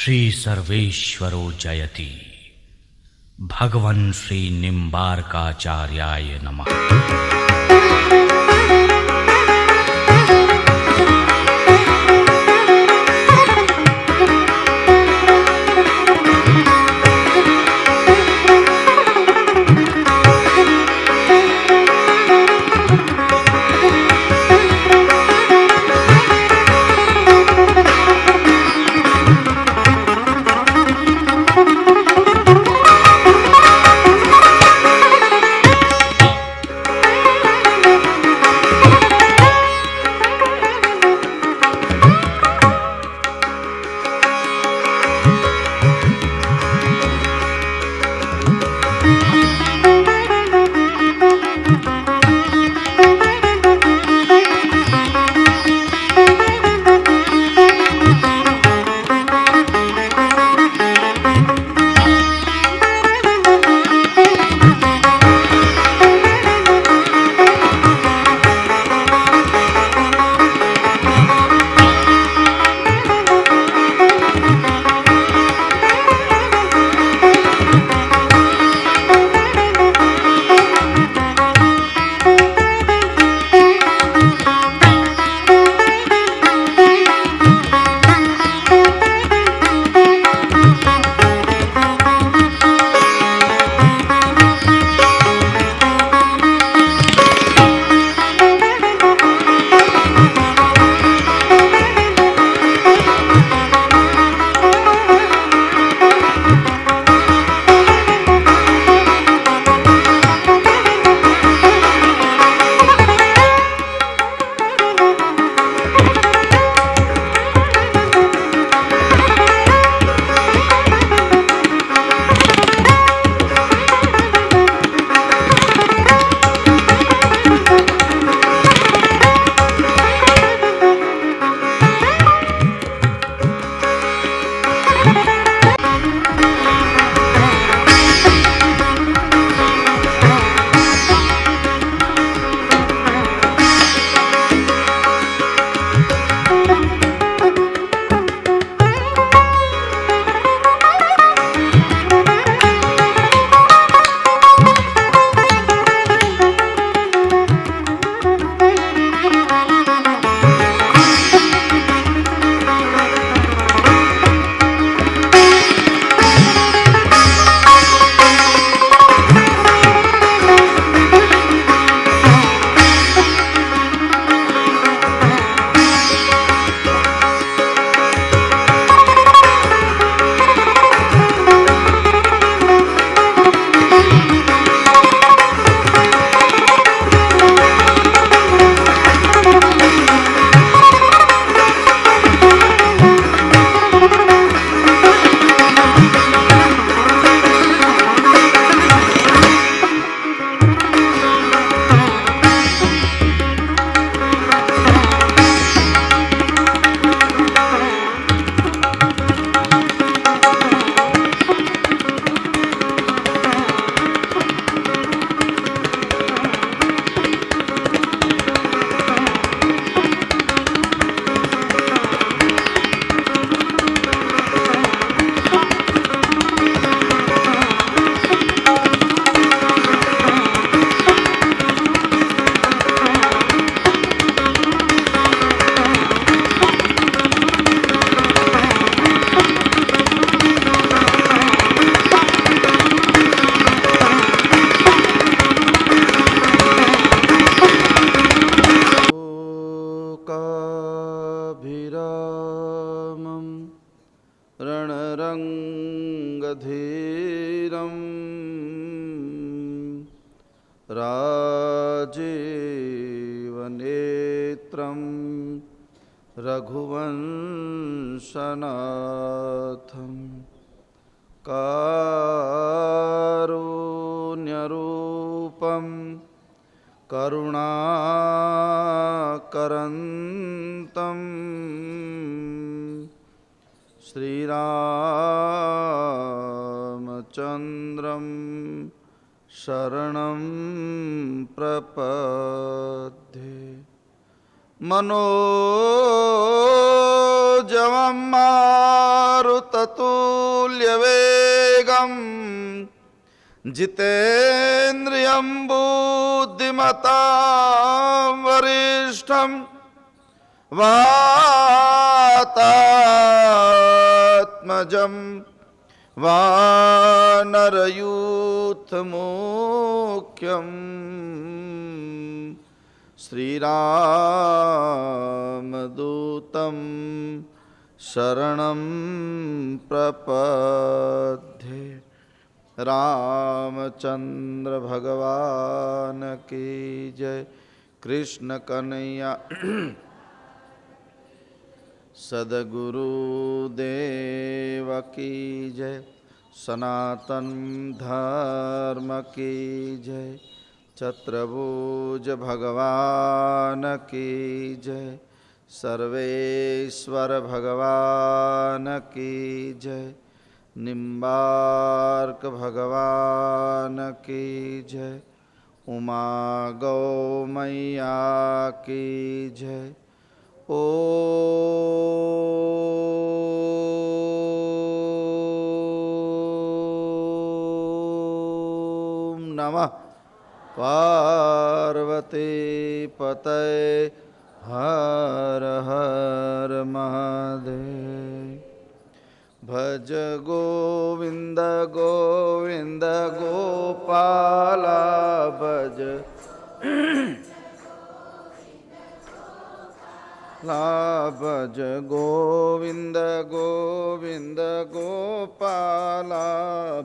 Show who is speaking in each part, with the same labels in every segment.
Speaker 1: श्री सर्वेश्वरो जयति। भगवन् श्री निम्बार्काचार्याय नमः।
Speaker 2: राजीवनेत्रं रघुवंशनाथं कारुण्यरूपं करुणाकरन्तं श्रीरामचन्द्रं शरणं प्रपद्ये। मनोजवं मारुततुल्यवेगं जितेन्द्रियं बुद्धिमतां वरिष्ठं वातात्मजं वानरयूथमुख्यं श्रीरामदूतं शरणं प्रपद्ये। रामचंद्र भगवान की जय। कृष्ण कन्हैया सद्गुरुदेव की जय। सनातन धर्म की जय। चतुर्भुज भगवान की जय। सर्वेश्वर भगवान की जय। निम्बार्क भगवान की जय। उमा गौ मैया की जय। ओम नमः पार्वती पतये हर हर महादेव। भज गोविंद गोविंद गोपाला भज ला भज गोविंद गोविंद गोपाला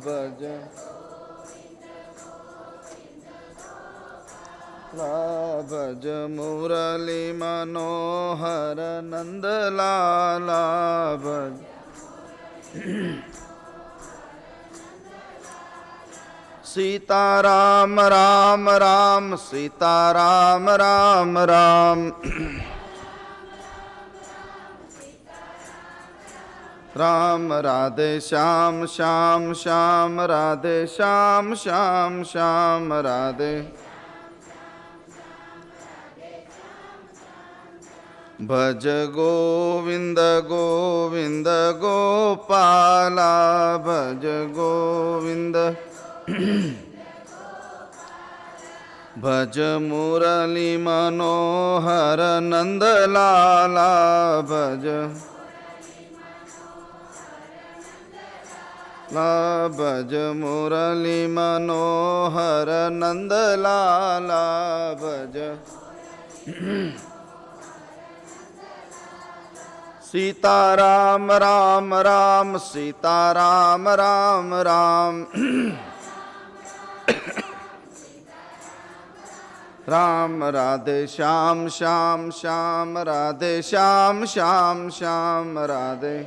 Speaker 2: भज ला भज मुरली मनोहर नंद लाला भज सीताराम राम राम सीताराम राम राम राम राधे श्याम श्याम श्याम राधे श्याम श्याम श्याम राधे। भज गोविंद गोविंद गोपाला भज गोविंद भज मुरली मनोहर नंद लाला भज ला भज मुरली मनोहर नंद लाला भज सीताराम राम राम सीताराम राम राम राम राधे श्याम श्याम श्याम राधे श्याम श्याम श्याम राधे।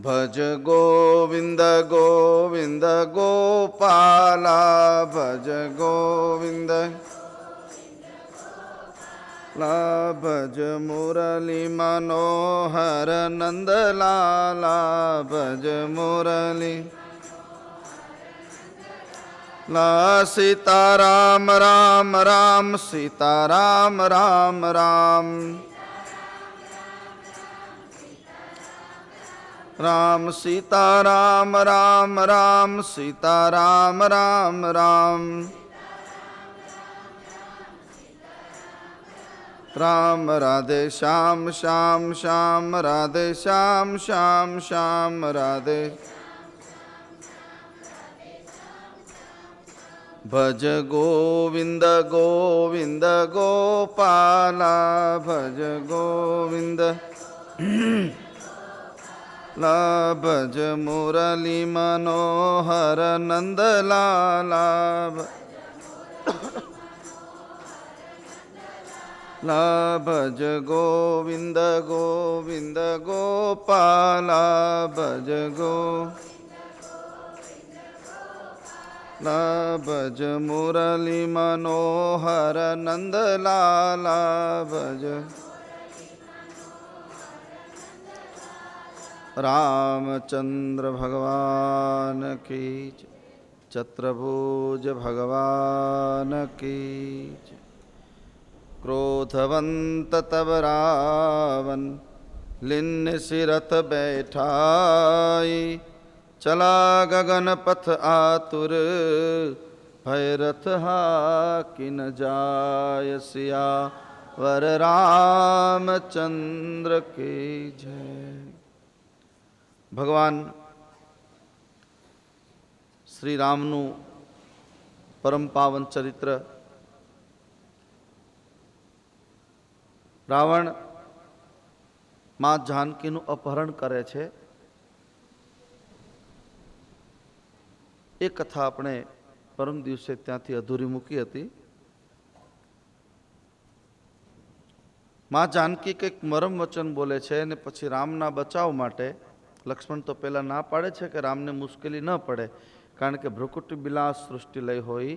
Speaker 2: भज गोविंद गोविंद गोपाला भज गोविंद ला भज मुरली मनोहर नंद लाला भज मुरली ला। सीताराम राम राम सीताराम राम राम राम सीताराम राम राम सीताराम राम राम राम राधे श्याम श्याम श्याम राधे श्याम श्याम श्याम राधे। भज गोविंद गोविंद गोपाला भज गोविंद ला भज मुरली मनोहर नंद लाला ला भज गोविंद गोविंद गोपाला भज गो ला भज मुरली मनोहर नंद लाला भज। रामचंद्र भगवान की चतुर्भुज भगवान की जय। क्रोधवंत तब रावण लिन्न सिरथ बैठाई, चला गगन पथ आतुर भैरथ हाकि न जाय। सिया वर रामचंद्र के जय। भगवान श्री रामनु परम पावन चरित्र। रावण मां जानकीનું અપહરણ કરે છે એ કથા આપણે પરમ દિવસે ત્યાંથી અધૂરી મૂકી હતી। માં જાનકી કંઈક મરમ વચન બોલે છે અને પછી રામના બચાવ માટે લક્ષ્મણ તો પહેલા ના પાડે છે કે રામને મુશ્કેલી ન પડે, કારણ કે ભ્રુકુટી બિલાસ સૃષ્ટિ લઈ હોય,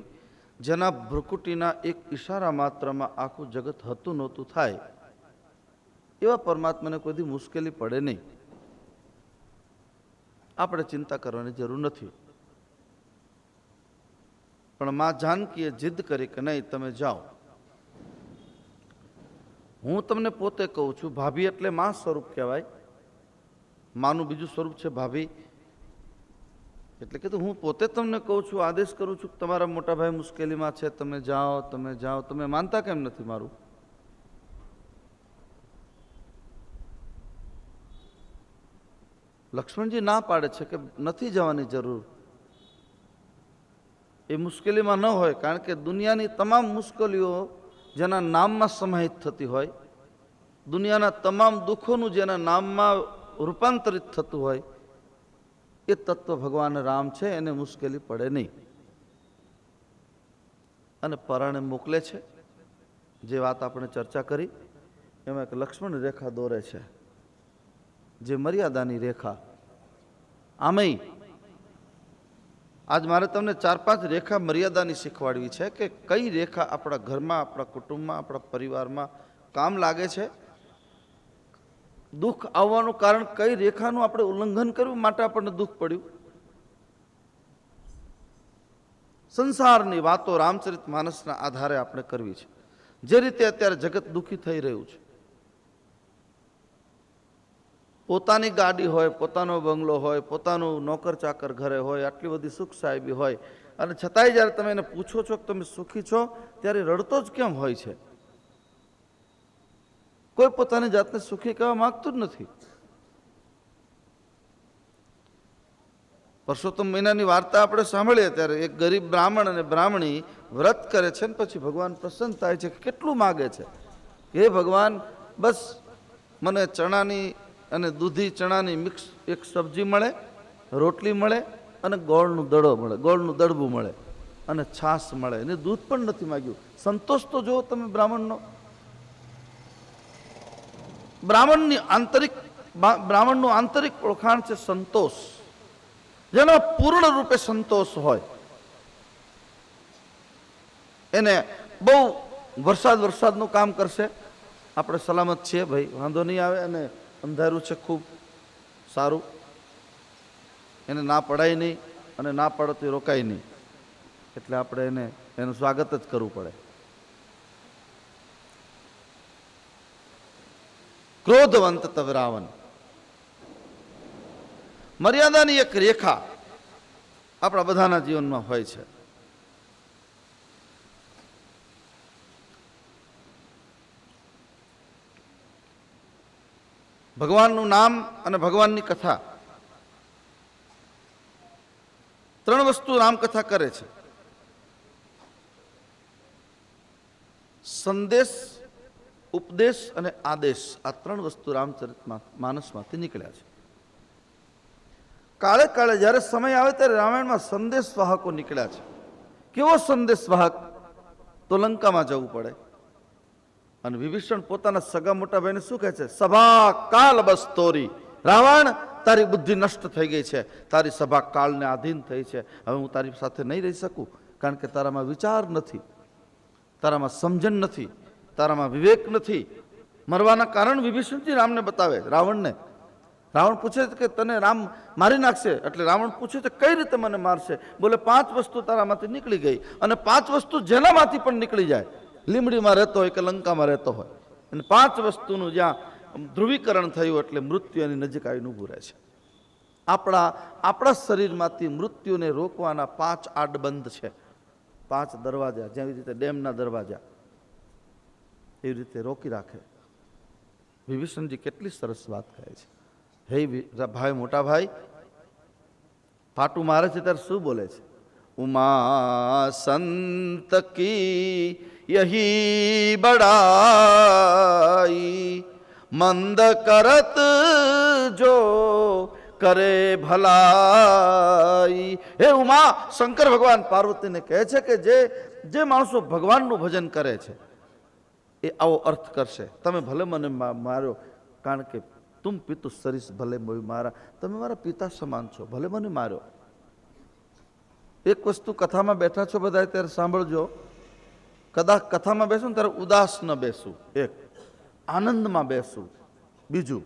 Speaker 2: જેના ભ્રુકુટીના એક ઈશારા માત્રમાં આખું જગત હતું નહોતું થાય, એવા પરમાત્માને કોઈ દી મુશ્કેલી પડે નહીં। આપણે ચિંતા કરવાની જરૂર નથી। પણ માં જાનકીએ જીદ કરી કે નહીં, તમે જાઓ। હું તમને પોતે કહું છું, ભાભી એટલે માં સ્વરૂપ કહેવાય। માનું બીજું સ્વરૂપ છે ભાભી। એટલે કે હું પોતે તમને કહું છું, આદેશ કરું છું કે તમારા મોટા ભાઈ મુશ્કેલીમાં છે, તમે જાઓ, તમે જાઓ। તમે માનતા કેમ નથી મારું? લક્ષ્મણજી ના પાડે છે કે નથી જવાની જરૂર, એ મુશ્કેલીમાં ન હોય, કારણ કે દુનિયાની તમામ મુશ્કેલીઓ જેના નામમાં સમાહિત થતી હોય, દુનિયાના તમામ દુઃખોનું જેના નામમાં રૂપાંતરિત થતું હોય, એ તત્વ ભગવાન રામ છે, એને મુશ્કેલી પડે નહીં। અને પરાણે મોકલે છે। જે વાત આપણે ચર્ચા કરી એમાં એક લક્ષ્મણ રેખા દોરે છે, જે મર્યાદાની રેખા। આમેય આજ મારે તમને 4-5 રેખા મર્યાદાની શીખવાડવી છે કે કઈ રેખા આપણા ઘરમાં, આપણા કુટુંબમાં, આપણા પરિવારમાં કામ લાગે છે। દુઃખ આવવાનું કારણ કઈ રેખાનું આપણે ઉલ્લંઘન કર્યું માટે આપણને દુઃખ પડ્યું। સંસારની વાતો રામચરિત માનસના આધારે આપણે કરવી છે। જે રીતે અત્યારે જગત દુઃખી થઈ રહ્યું છે, પોતાની ગાડી હોય, પોતાનો બંગલો હોય, પોતાનું નોકર ચાકર ઘરે હોય, આટલી બધી સુખ સાહેબી હોય, અને છતાંય જ્યારે તમે એને પૂછો છો કે તમે સુખી છો, ત્યારે રડતો જ કેમ હોય છે? કોઈ પોતાની જાતને સુખી કહેવા માંગતું જ નથી। પરસોત્તમ મહિનાની વાર્તા આપણે સાંભળીએ ત્યારે એક ગરીબ બ્રાહ્મણ અને બ્રાહ્મણી વ્રત કરે છે, ને પછી ભગવાન પ્રસન્ન થાય છે। કેટલું માગે છે? હે ભગવાન, બસ મને ચણાની અને દૂધી ચણાની મિક્સ એક સબ્જી મળે, રોટલી મળે, અને ગોળનું દડો મળે, ગોળનું દડબું મળે, અને છાશ મળે, અને દૂધ પણ નથી માગ્યું। સંતોષ તો જુઓ તમે બ્રાહ્મણનો। બ્રાહ્મણનું આંતરિક ઓળખાણ છે સંતોષ, જેનો પૂર્ણ રૂપે સંતોષ હોય। એને બહુ વરસાદનું કામ કરશે, આપણે સલામત છીએ ભાઈ, વાંધો નહીં આવે, અને અંધારું છે ખૂબ સારું, એને ના પડાય નહીં, અને ના પડતી રોકાય નહીં, એટલે આપણે એનું સ્વાગત જ કરવું પડે। ક્રોધવંત તવ રાવણ, મર્યાદાની એક રેખા આપણા બધાના જીવનમાં હોય છે। ભગવાનનું નામ અને ભગવાનની કથા, 3 વસ્તુ રામકથા કરે છે। સંદેશ, ઉપદેશ અને આદેશ, આ 3 વસ્તુ રામચરિત માનસમાંથી નીકળ્યા છે। કાળે કાળે જ્યારે સમય આવે ત્યારે રામાયણમાં સંદેશ વાહકો નીકળ્યા છે। કેવો સંદેશ વાહક? તો લંકામાં જવું પડે, અને વિભીષણ પોતાના સગા મોટા ભાઈને શું કહે છે? સભા કાલ બસ તોરી, રાવણ તારી બુદ્ધિ નષ્ટ થઈ ગઈ છે, તારી સભા કાળને આધીન થઈ છે, હવે હું તારી સાથે નહીં રહી શકું, કારણ કે તારામાં વિચાર નથી, તારામાં સમજણ નથી, તારામાં વિવેક નથી। મરવાના કારણ વિભીષણજી રામને બતાવે, રાવણને, રાવણ પૂછે છે કે તને રામ મારી નાખશે, એટલે રાવણ પૂછે છે કઈ રીતે મને મારશે? બોલે 5 વસ્તુ તારામાંથી નીકળી ગઈ, અને 5 વસ્તુ જેનામાંથી પણ નીકળી જાય, લીમડીમાં રહેતો હોય કે લંકામાં રહેતો હોય, અને 5 વસ્તુનું જ્યાં ધ્રુવીકરણ થયું એટલે મૃત્યુ એની નજીક આવીને ઊભું રહે છે. આપણા શરીરમાંથી મૃત્યુને રોકવાના 5 આડબંધ છે, 5 દરવાજા, જેવી રીતે ડેમના દરવાજા એવી રીતે રોકી રાખે. વિભીષણજી કેટલી સરસ વાત કહે છે. હે ભાઈ, મોટા ભાઈ, ફાટું મારે છે ત્યારે શું બોલે છે? ઉમા સંત કી યહી બડાઈ, મંદ કરત જો કરે ભલાઈ. હે ઉમા, શંકર ભગવાન પાર્વતીને કહે છે કે જે માણસો ભગવાનનું ભજન કરે છે એ આવો અર્થ કરશે. તમે ભલે મને માર્યો, કારણ કે તુમ પિતુ સરીસ ભલે મારા, તમે મારા પિતા સમાન છો, ભલે મને માર્યો. એક વસ્તુ કથામાં બેઠા છો બધા ત્યારે સાંભળજો, કદાચ કથામાં બેસું ત્યારે ઉદાસ ન બેસું, એક આનંદમાં બેસું. બીજું,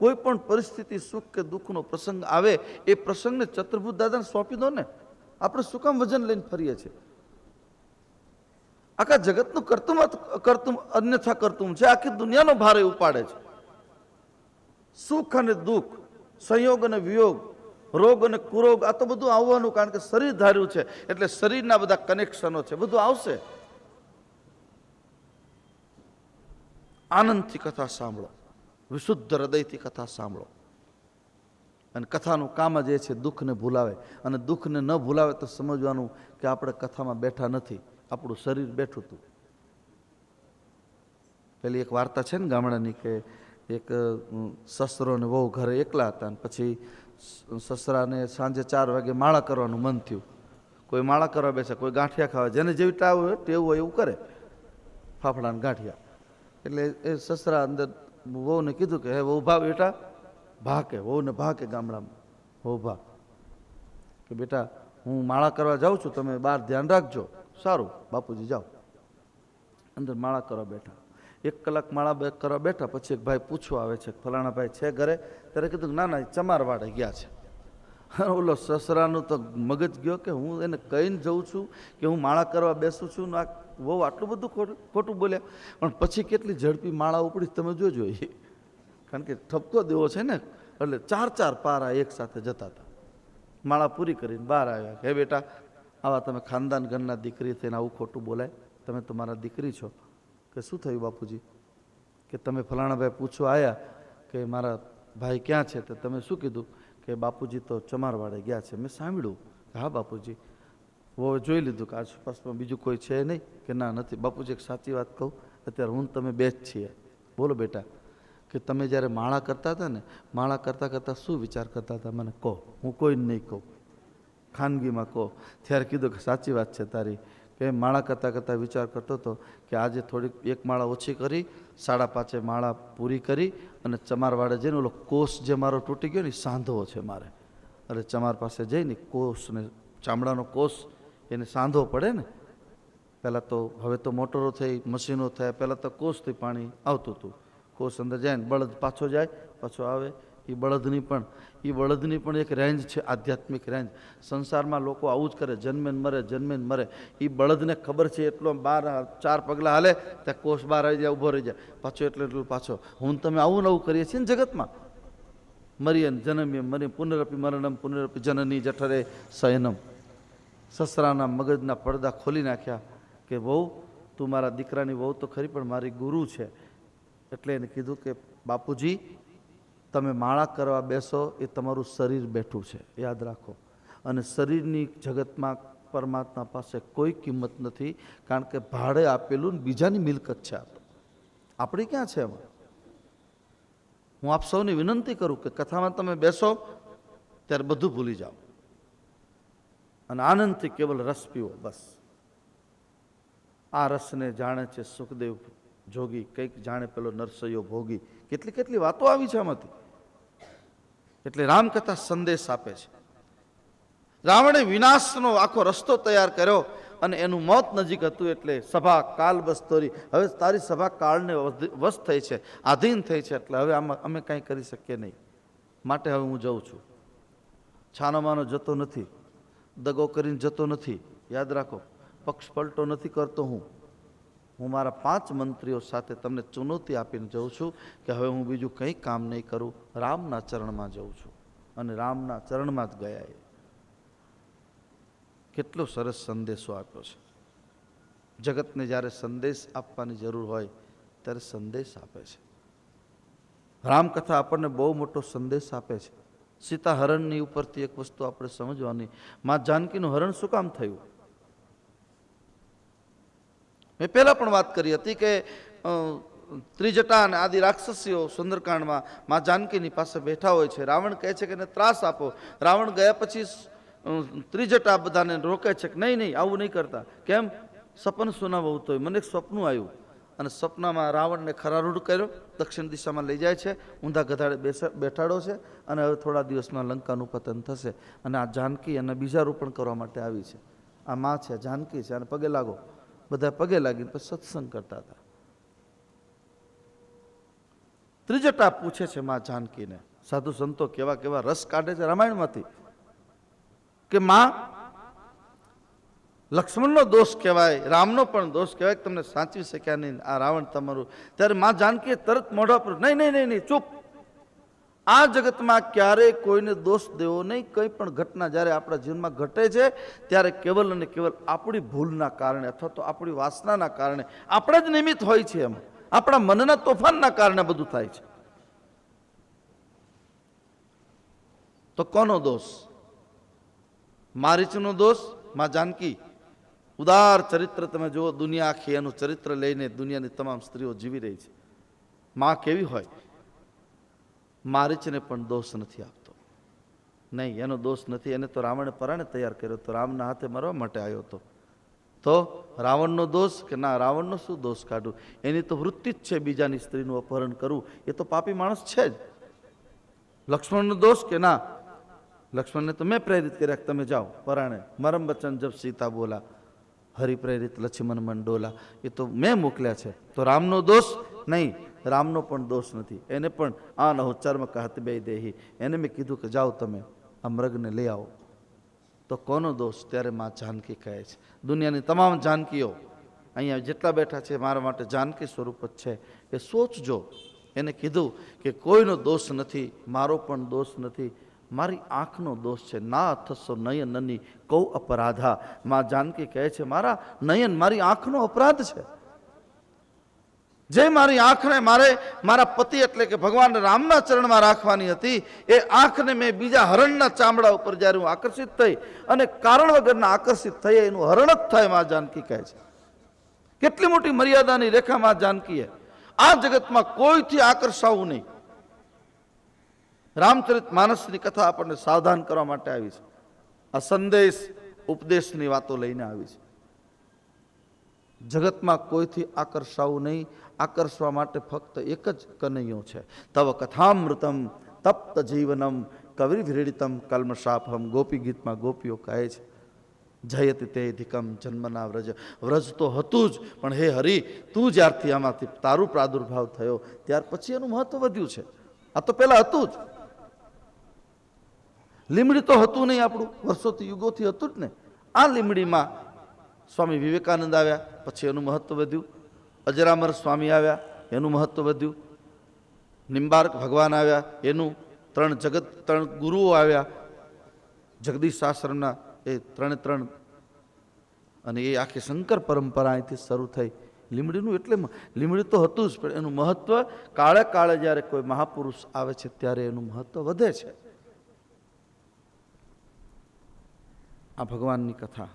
Speaker 2: કોઈ પણ પરિસ્થિતિ, સુખ કે દુઃખનો પ્રસંગ આવે એ પ્રસંગને ચતુર્ભુજ દાદાને સોંપી દો ને. આપણે શું કામ વજન લઈને ફરીએ છીએ? આખા જગતનું કરતું અન્યથા કરતું છે, આખી દુનિયાનો ભારે ઉપાડે છે. સુખ અને દુઃખ, સંયોગ અને વિયોગ, રોગ અને કુરોગ, આ તો બધું આવવાનું, કારણ કે શરીર ધાર્યું છે એટલે શરીરના બધા કનેક્શનો છે, બધું આવશે. આનંદથી કથા સાંભળો, વિશુદ્ધ હૃદયથી કથા સાંભળો. અને કથાનું કામ જ એ છે દુઃખને ભૂલાવે, અને દુઃખને ન ભૂલાવે તો સમજવાનું કે આપણે કથામાં બેઠા નથી, આપણું શરીર બેઠું હતું. પેલી એક વાર્તા છે ને ગામડાની, કે એક સસરો ને વહુ ઘરે એકલા હતા, અને પછી સસરાને સાંજે 4 વાગે માળા કરવાનું મન થયું. કોઈ માળા કરવા બેસે, કોઈ ગાંઠિયા ખાવા, જેને જેવી ટેવ હોય એવું કરે, ફાફડાને ગાંઠિયા. એટલે એ સસરા અંદર વહુને કીધું કે હે વહુ ભા, બેટા ભા, કે વહુને ભા કે ગામડામાં વહુ ભા, કે બેટા હું માળા કરવા જાઉં છું, તમે બહાર ધ્યાન રાખજો. સારું બાપુજી, જાઓ. અંદર માળા કરવા બેઠા. 1 કલાક માળા કરવા બેઠા પછી એક ભાઈ પૂછવા આવે છે, ફલાણા ભાઈ છે ઘરે? ત્યારે કીધું ના ના, ચમારવાડે ગયા છે. ઓલો સસરાનું તો મગજ ગયો કે હું એને કહીને જઉં છું કે હું માળા કરવા બેસું છું, આ બહુ આટલું બધું ખોટું બોલ્યા. પણ પછી કેટલી ઝડપી માળા ઉપડી તમે જોજો, કારણ કે ઠપકો દેવો છે ને, એટલે 4 પારા એક સાથે જતા હતા. માળા પૂરી કરીને બહાર આવ્યા કે હે બેટા, આવા તમે ખાનદાન ઘરના દીકરી થઈને આવું ખોટું બોલાય? તમે તો મારા દીકરી છો. કે શું થયું બાપુજી? કે તમે ફલાણા ભાઈ પૂછવા આવ્યા કે મારા ભાઈ ક્યાં છે, તો તમે શું કીધું? કે બાપુજી તો ચમારવાડે ગયા છે. મેં સાંભળ્યું. હા બાપુજી. વો જોઈ લીધું કે આસપાસમાં બીજું કોઈ છે નહીં? કે ના નથી. બાપુજી એક સાચી વાત કહું, અત્યારે હું તમે 2 જ છીએ. બોલો બેટા. કે તમે જ્યારે માળા કરતા હતા ને, માળા કરતાં કરતાં શું વિચાર કરતા હતા મને કહો, હું કોઈને નહીં કહું, ખાનગીમાં કહો. ત્યારે કીધું કે સાચી વાત છે તારી, કે માળા કરતાં કરતાં વિચાર કરતો હતો કે આજે થોડીક 1 માળા ઓછી કરી, 5.5 માળા પૂરી કરી, અને ચમારવાડે જઈને ઓલો કોષ જે મારો તૂટી ગયો ને સાંધવો છે મારે. એટલે ચમાર પાસે જઈને કોષને, ચામડાનો કોષ એને સાંધવો પડે ને. પહેલાં તો, હવે તો મોટરો થઈ, મશીનો થયા, પહેલાં તો કોષથી પાણી આવતું હતું. કોષ અંદર જાય ને બળદ પાછો જાય, પાછો આવે. એ બળદની પણ એક રેન્જ છે, આધ્યાત્મિક રેન્જ. સંસારમાં લોકો આવું જ કરે, જન્મે ને મરે, જન્મે ને મરે. એ બળદને ખબર છે એટલો 4 પગલાં હાલે ત્યાં કોષ બહાર આવી જાય, ઊભો રહી જાય, પાછો એટલું પાછો. હું તમે આવું નવું કરીએ છીએ ને જગતમાં. મરીએ જન્મીએ, મરી પુનરપી મરણમ પુનરપી જનની જઠરે શયનમ. સસરાના મગજના પડદા ખોલી નાખ્યા કે વહુ, તું મારા દીકરાની વહુ તો ખરી પણ મારી ગુરુ છે. એટલે એને કીધું કે બાપુજી, તમે માળા કરવા બેસો એ તમારું શરીર બેઠું છે, યાદ રાખો. અને શરીરની જગતમાં પરમાત્મા પાસે કોઈ કિંમત નથી, કારણ કે ભાડે આપેલું ને બીજાની મિલકત છે. આપણી ક્યાં છે એમાં? હું આપ સૌને વિનંતી કરું કે કથામાં તમે બેસો ત્યારે બધું ભૂલી જાઓ અને આનંદથી કેવલ રસ પીવો, બસ. આ રસને જાણે છે સુખદેવ જોગી, કંઈક જાણે પેલો નરસૈયો ભોગી. કેટલી વાતો આવી છે આમાંથી. એટલે રામકથા સંદેશ આપે છે. રાવણે વિનાશનો આખો રસ્તો તૈયાર કર્યો અને એનું મોત નજીક હતું, એટલે સભા કાલ બસ તોરી. હવે તારી સભા કાળને વશ થઈ છે, આધીન થઈ છે, એટલે હવે આમાં અમે કાંઈ કરી શકીએ નહીં. માટે હવે હું જઉં છું. છાનો માનો જતો નથી, દગો કરીને જતો નથી. યાદ રાખો, પક્ષ પલટો નથી કરતો. હું મારા 5 મંત્રીઓ સાથે તમને ચુનૌતી આપીને જઉં છું કે હવે હું બીજું કંઈ કામ નહીં કરું, રામના ચરણમાં જઉં છું. અને રામના ચરણમાં જ ગયા. એ કેટલો સરસ સંદેશો આપ્યો છે. જગતને જ્યારે સંદેશ આપવાની જરૂર હોય ત્યારે સંદેશ આપે છે. રામકથા આપણને બહુ મોટો સંદેશ આપે છે. સીતા હરણની ઉપરથી એક વસ્તુ આપણે સમજવાની, માં જાનકીનું હરણ શું કામ થયું? મેં પહેલા પણ વાત કરી હતી કે ત્રિજટા અને આદિ રાક્ષસીઓ સુંદરકાંડમાં માં જાનકીની પાસે બેઠા હોય છે. રાવણ કહે છે કે એને ત્રાસ આપો. રાવણ ગયા પછી ત્રિજટા બધાને રોકે છે કે નહીં નહીં, આવું નહીં કરતા. કેમ? સપન સુનાવવું તો મને એક સ્વપ્ન આવ્યું અને સપનામાં રાવણને ખરારૂઢ કર્યો, દક્ષિણ દિશામાં લઈ જાય છે, ઊંધા ગધાડે બેઠાડો છે અને હવે થોડા દિવસમાં લંકાનું પતન થશે. અને આ જાનકી એને બીજારોપણ કરવા માટે આવી છે. આ માં છે, જાનકી છે, અને પગે લાગો. બધા પગે લાગીને પછી સત્સંગ કરતા હતા. ત્રિજટા પૂછે છે માં જાનકીને, સાધુ સંતો કેવા કેવા રસ કાઢે છે રામાયણમાંથી, કે માં લક્ષ્મણનો દોષ કહેવાય, રામનો પણ દોષ કહેવાય, તમને સાચવી શક્યા નહીં આ રાવણ તમારું. ત્યારે માં જાનકીએ તરત મોઢા પર નહીં નહીં નહીં નહીં, ચૂપ. આ જગતમાં ક્યારેય કોઈને દોષ દેવો નહીં. કંઈ પણ ઘટના જ્યારે આપણા જીવનમાં ઘટે છે ત્યારે કેવલ અને કેવલ આપણી ભૂલના કારણે અથવા તો આપણી વાસનાના કારણે આપણે જ નિમિત્ત હોય છે. એમ આપણા મનના તોફાનના કારણે બધું થાય છે. તો કોનો દોષ? મારીચનો દોષ? માં જાનકી ઉદાર ચરિત્ર તમે જુઓ, દુનિયા આખી એનું ચરિત્ર લઈને દુનિયાની તમામ સ્ત્રીઓ જીવી રહી છે. માં કેવી હોય? મારીચને પણ દોષ નથી આપતો. નહીં, એનો દોષ નથી. એને તો રાવણે પરાણે તૈયાર કર્યો તો રામના હાથે મરવા માટે આવ્યો હતો. તો રાવણનો દોષ કે ના? રાવણનો શું દોષ કાઢું? એની તો વૃત્તિ જ છે બીજાની સ્ત્રીનું અપહરણ કરવું. એ તો પાપી માણસ છે જ. લક્ષ્મણનો દોષ કે ના? લક્ષ્મણને તો મેં પ્રેરિત કર્યા કે તમે જાઓ પરાણે. મરમ બચન જબ સીતા બોલા, હરિપ્રેરિત લક્ષ્મણ મન ડોલા. એ તો મેં મોકલ્યા છે. તો રામનો દોષ? નહીં, રામનો પણ દોષ નથી. એને પણ આ નહો ચર્મ કહત બે દેહી, એને મેં કીધું કે જાઓ તમે આ મૃગને લઈ આવો. તો કોનો દોષ? ત્યારે માં જાનકી કહે છે. દુનિયાની તમામ જાનકીઓ અહીંયા જેટલા બેઠા છે મારા માટે જાનકી સ્વરૂપ જ છે. એ સોચજો. એને કીધું કે કોઈનો દોષ નથી, મારો પણ દોષ નથી, મારી આંખનો દોષ છે. ના અથસો નયનની કૌ અપરાધા. માં જાનકી કહે છે મારા નયન, મારી આંખનો અપરાધ છે. જે મારી આંખને મારે મારા પતિ એટલે કે ભગવાન રામના ચરણમાં રાખવાની હતી, એ આંખને મેં બીજા હરણના ચામડા ઉપર જ્યારે હું આકર્ષિત થઈ અને કારણ વગરના આકર્ષિત થઈ, એનું હરણ જ થાય. માં જાનકી કહે છે કેટલી મોટી મર્યાદાની રેખા માં જાનકીએ. આ જગતમાં કોઈથી આકર્ષાવું નહીં. રામચરિત માનસની કથા આપણને સાવધાન કરવા માટે આવી છે. આ સંદેશ ઉપદેશની વાતો લઈને આવી છે. જગતમાં કોઈથી આકર્ષાવું નહીં. આકર્ષવા માટે ફક્ત એક જ કનૈયો છે. તવ કથામૃતમ તપ્ત જીવનમ કવિર્વિડીતમ કલ્મશાપહમ. ગોપી ગીતમાં ગોપીઓ કહે છે જયતિ તે ધિકમ જન્મના વ્રજ. વ્રજ તો હતું જ, પણ હે હરિ, તું જ્યારથી આમાંથી તારું પ્રાદુર્ભાવ થયો ત્યાર પછી એનું મહત્વ વધ્યું છે. આ તો પહેલા હતું જ. લીમડી તો હતું નહીં, આપણું વર્ષોથી યુગોથી હતું જ ને. આ લીમડીમાં સ્વામી વિવેકાનંદ આવ્યા, પછી એનું મહત્વ વધ્યું. અજરામર સ્વામી આવ્યા, એનું મહત્વ વધ્યું. નિમ્બાર્ક ભગવાન આવ્યા, એનું. ત્રણ ગુરુઓ આવ્યા જગદીશ આશ્રમના, એ ત્રણ અને એ આખી શંકર પરંપરા અહીંથી શરૂ થઈ. લીમડીનું એટલે લીમડી તો હતું જ, પણ એનું મહત્વ કાળે કાળે જ્યારે કોઈ મહાપુરુષ આવે છે ત્યારે એનું મહત્વ વધે છે. આ ભગવાનની કથા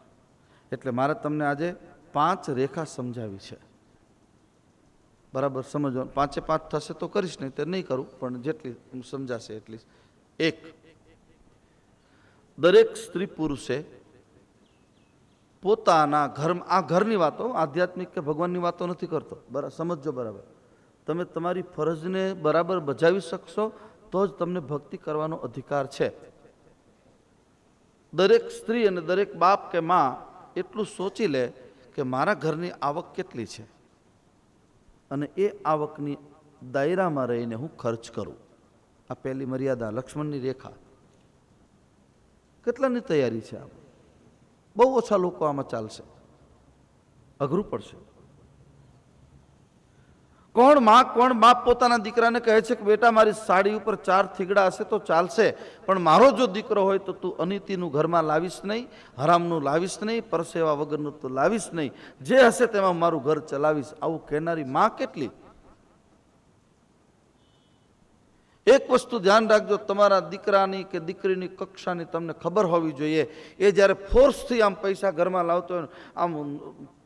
Speaker 2: એટલે મારે તમને આજે 5 રેખા સમજાવી છે. બરાબર સમજો. 5 થશે તો કરીશ, નહીં તે નહીં કરું, પણ જેટલી સમજાશે એટલી. 1, દરેક સ્ત્રી પુરુષે પોતાના ઘર, આ ઘરની વાતો, આધ્યાત્મિક કે ભગવાનની વાતો નથી કરતો, બરાબર સમજો. બરાબર તમે તમારી ફરજને બરાબર બજાવી શકશો તો જ તમને ભક્તિ કરવાનો અધિકાર છે. દરેક સ્ત્રી અને દરેક બાપ કે માં એટલું સોચી લે કે મારા ઘરની આવક કેટલી છે અને એ આવકની દાયરામાં રહીને હું ખર્ચ કરું. આ પહેલી મર્યાદા, લક્ષ્મણની રેખા. કેટલાની તૈયારી છે? આમ બહુ ઓછા લોકો આમાં ચાલશે, અઘરું પડશે. કોણ માં કોણ બાપ પોતાના દીકરાને કહે છે કે બેટા મારી સાડી ઉપર 4 થીગડા હશે તો ચાલશે, પણ મારો જો દીકરો હોય તો તું અનીતિનું ઘરમાં લાવીશ નહીં, હરામનું લાવીશ નહીં, પરસેવા વગરનું તો લાવીશ નહીં, જે હશે તેમાં મારું ઘર ચલાવીશ. આવું કહેનારી માં કેટલી? એક વસ્તુ ધ્યાન રાખજો, તમારા દીકરાની કે દીકરીની કક્ષાની તમને ખબર હોવી જોઈએ. એ જ્યારે ફોર્સથી આમ પૈસા ઘરમાં લાવતો હોય, આમ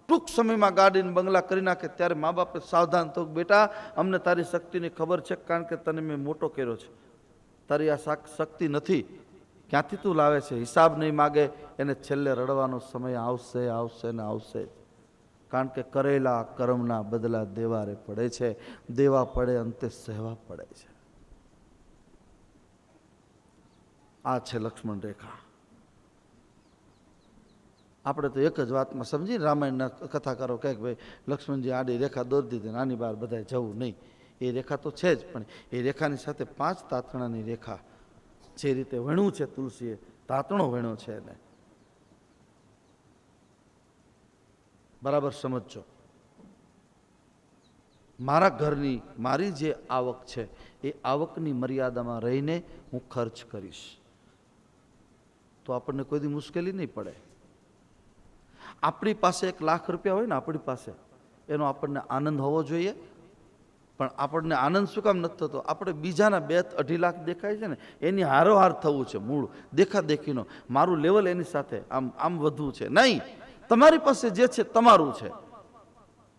Speaker 2: ટૂંક સમયમાં ગાડીને બંગલા કરી નાખે, ત્યારે મા બાપે સાવધાન થવું, બેટા અમને તારી શક્તિની ખબર છે, કારણ કે તને મેં મોટો કર્યો છે. તારી આ શક્તિ નથી, ક્યાંથી તું લાવે છે? હિસાબ નહીં માગે એને છેલ્લે રડવાનો સમય આવશે, આવશે ને આવશે. કારણ કે કરેલા કર્મના બદલા દેવારે પડે છે, દેવા પડે અંતે સહેવા પડે છે. આ છે લક્ષ્મણ રેખા. આપણે તો એક જ વાતમાં સમજીને રામાયણના કથાકારો કહે કે ભાઈ લક્ષ્મણજી આડી રેખા દોરી દીધી, નાની બહાર બધાએ જવું નહીં. એ રેખા તો છે જ, પણ એ રેખાની સાથે 5 તાતણાની રેખા, જે રીતે વણ્યું છે તુલસીએ, તાતણો વણ્યો છે એને બરાબર સમજજો. મારા ઘરની મારી જે આવક છે એ આવકની મર્યાદામાં રહીને હું ખર્ચ કરીશ, તો આપણને કોઈ દી મુશ્કેલી નહીં પડે. આપણી પાસે 1 લાખ રૂપિયા હોય ને, આપણી પાસે, એનો આપણને આનંદ હોવો જોઈએ. પણ આપણને આનંદ શું કામ નથી થતો? આપણે બીજાના 2-2.5 લાખ દેખાય છે ને, એની હારોહાર થવું છે. મૂળ દેખાદેખીનો મારું લેવલ એની સાથે આમ વધવું છે નહીં. તમારી પાસે જે છે તમારું છે,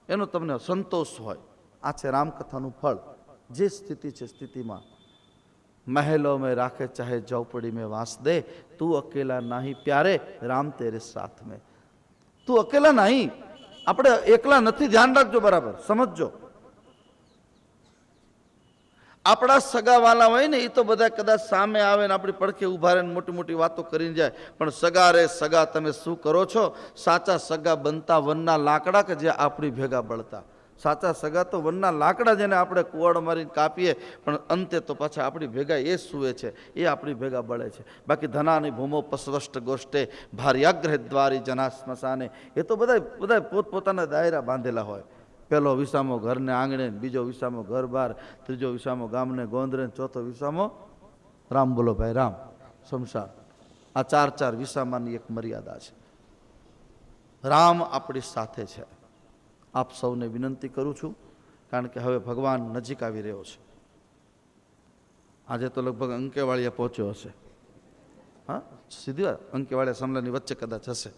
Speaker 2: એનો તમને સંતોષ હોય. આ છે રામકથાનું ફળ. જે સ્થિતિ છે સ્થિતિમાં મહેલો મેં રાખે ચાહે ઝૌપડી મેં વાસ દે, તું અકેલા નહીં પ્યારે રામ તેરે સાથ મેં. તું અકેલા નહીં, આપણે એકલા નથી. ધ્યાન રાખજો, બરાબર સમજજો. આપણા સગાવાલા હોય ને, એ તો બધા કદાચ સામે આવે ને આપણી પડખે ઉભા રહે ને મોટી મોટી વાતો કરીને જાય, પણ સગા રે સગા તમે શું કરો છો? સાચા સગા બનતા વનના લાકડા કે જે આપણી ભેગા બળતા. સાચા સગા તો વનના લાકડા, જેને આપણે કુવાડ મારીને કાપીએ, પણ અંતે તો પાછા આપણી ભેગા એ સૂવે છે, એ આપણી ભેગા બળે છે. બાકી ધનાની ભૂમો પસ્વષ્ટ ગોષ્ઠે ભાર્યાગ્રહ દ્વારી જના સ્મશાને, એ તો બધા પોતપોતાના દાયરા બાંધેલા હોય. પહેલો વિસામો ઘરને આંગણે, બીજો વિસામો ઘર બહાર, ત્રીજો વિસામો ગામને ગોંદરે, ચોથો વિસામો રામ બોલો ભાઈ રામ શમશાન. આ 4 વિસામાની એક મર્યાદા છે. રામ આપણી સાથે છે. આપ સૌને વિનંતી કરું છું, કારણ કે હવે ભગવાન નજીક આવી રહ્યો છે. આજે તો લગભગ અંકેવાળિયા પહોંચ્યો હશે. હા, સીધી વાત, અંકેવાળિયા સમલાની વચ્ચે કદાચ હશે,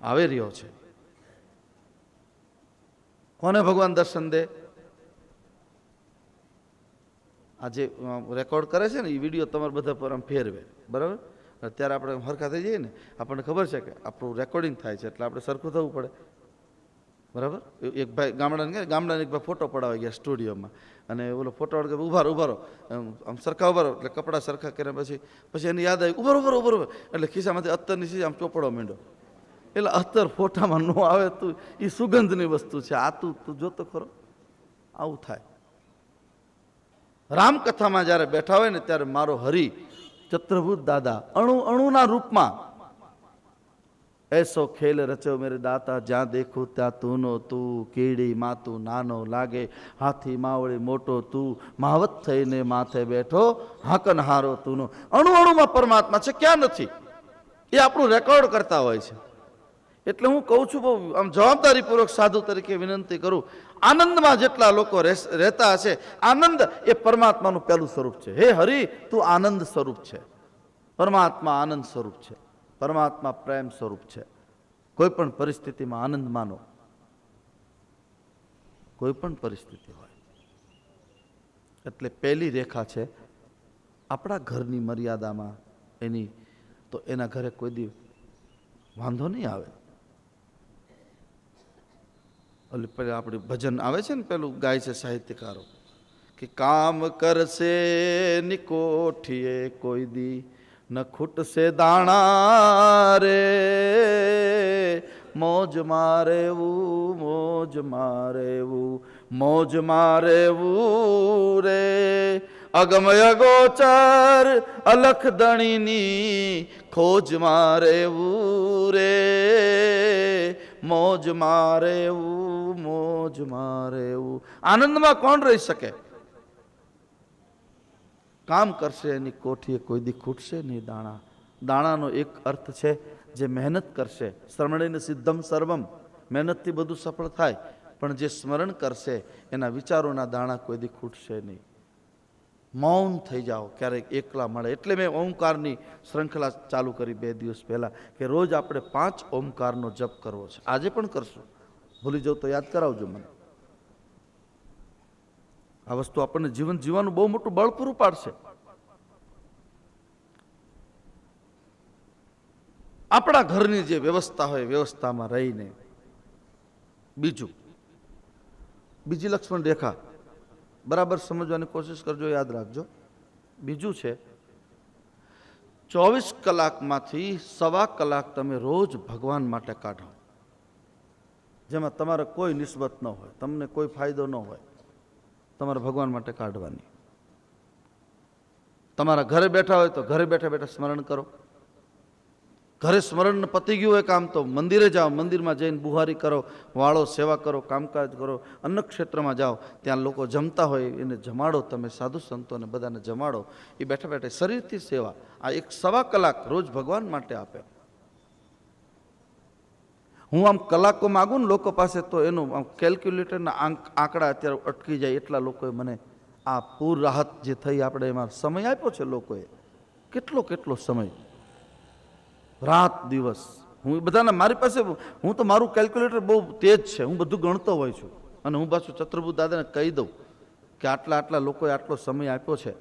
Speaker 2: આવી રહ્યો છે. કોને ભગવાન દર્શન દે? આજે રેકોર્ડ કરે છે ને, એ વિડીયો તમારા બધા પર આમ ફેરવે, બરાબર? અત્યારે આપણે હરખા થઈ જઈએ ને, આપણને ખબર છે કે આપણું રેકોર્ડિંગ થાય છે, એટલે આપણે સરખું થવું પડે, બરાબર? એક ભાઈ ગામડાને એક ભાઈ ફોટો પડાવી ગયા સ્ટુડિયોમાં, અને ઓલો ફોટો ઉભારો આમ સરખા ઉભારો, એટલે કપડાં સરખા કર્યા પછી એને યાદ આવી ઉભારો, એટલે ખિસ્સામાંથી અત્તરની સીધી આમ ચોપડો માંડ્યો. એટલે અત્તર ફોટામાં ન આવે, તું એ સુગંધની વસ્તુ છે, આ તું જોતો ખરો. આવું થાય. રામકથામાં જ્યારે બેઠા હોય ને, ત્યારે મારો હરિ ચત્રભૂત દાદા અણુના રૂપમાં એસો ખેલ રચ્યો મેરે દાતા, જ્યાં દેખું ત્યાં તુંનો તું, કીડી માતું નાનો લાગે, હાથી માવળી મોટો તું, મહાવત થઈને માથે બેઠો, હાકનહારો તુંનો. અણુમાં પરમાત્મા છે, ક્યાં નથી? એ આપણું રેકોર્ડ કરતા હોય છે. એટલે હું કહું છું, બહુ આમ જવાબદારીપૂર્વક સાધુ તરીકે વિનંતી કરું, આનંદમાં જેટલા લોકો રહેતા હશે, આનંદ એ પરમાત્માનું પહેલું સ્વરૂપ છે. હે હરિ, તું આનંદ સ્વરૂપ છે. પરમાત્મા આનંદ સ્વરૂપ છે. પરમાત્મા પ્રેમ સ્વરૂપ છે. કોઈ પણ પરિસ્થિતિમાં આનંદ માનો, કોઈ પણ પરિસ્થિતિ હોય. એટલે પહેલી રેખા છે આપણા ઘરની મર્યાદામાં એની, તો એના ઘરે કોઈ દી વાંધો નહીં આવે. ઓલી પેલા આપણી ભજન આવે છે ને, પેલું ગાય છે સાહિત્યકારો કે કામ કરશે નિકોઠીએ કોઈ દી ન ખૂટશે દાણા રે, મોજ મારેવું મોજ મારેવું મોજ મારેવું રે, અગમય ગોચર અલખ દણીની ખોજમાં રહેવું રે, મોજમાં રહેવું, મોજમાં રહેવું. આનંદમાં કોણ રહી શકે? કામ કરશે એની કોઠીએ કોઈ દી ખૂટશે નહીં દાણા. દાણાનો એક અર્થ છે જે મહેનત કરશે. શ્રમણેન સિદ્ધમ સર્વમ, મહેનતથી બધું સફળ થાય, પણ જે સ્મરણ કરશે એના વિચારોના દાણા કોઈ દી ખૂટશે નહીં. મૌન થઈ જાઓ, ક્યારેક એકલા મળે. એટલે મેં ઓમકારની શૃંખલા ચાલુ કરી 2 દિવસ પહેલા, કે રોજ આપણે 5 ઓમકારનો જપ કરવો છે. આજે પણ કરશું, ભૂલી જાઉં તો યાદ કરાવજો મને. આ વસ્તુ આપણને જીવન જીવવાનું બહુ મોટું બળ પૂરું પાડશે. આપણા ઘરની જે વ્યવસ્થા હોય વ્યવસ્થામાં રહીને. બીજી લક્ષ્મણ રેખા બરાબર સમજવાની કોશિશ કરજો, યાદ રાખજો. બીજું છે 24 કલાકમાંથી 1.25 કલાક તમે રોજ ભગવાન માટે કાઢો, જેમાં તમારે કોઈ નિસ્બત ન હોય, તમને કોઈ ફાયદો ન હોય. તમારે ભગવાન માટે કાઢવાની. તમારા ઘરે બેઠા હોય તો ઘરે બેઠા બેઠા સ્મરણ કરો. ઘરે સ્મરણ પતી ગયું હોય કામ તો મંદિરે જાઓ, મંદિરમાં જઈને બુહારી કરો, વાળો, સેવા કરો, કામકાજ કરો. અન્ન ક્ષેત્રમાં જાઓ, ત્યાં લોકો જમતા હોય એને જમાડો. તમે સાધુ સંતોને બધાને જમાડો. એ બેઠા બેઠા શરીરથી સેવા. આ 1.25 કલાક રોજ ભગવાન માટે આપે. હું આમ કલાકો માગું ને લોકો પાસે, તો એનું આમ કેલ્ક્યુલેટરના આંકડા અત્યારે અટકી જાય. એટલા લોકોએ મને આ પૂર રાહત જે થઈ આપણે એમાં સમય આપ્યો છે લોકોએ. કેટલો સમય, રાત દિવસ. હું બધાને, મારી પાસે, હું તો મારું કેલ્ક્યુલેટર બહુ તેજ છે, હું બધું ગણતો હોઉં છું. અને હું પાછું ચતુર્ભુજ દાદાને કહી દઉં કે આટલા લોકોએ આટલો સમય આપ્યો છે.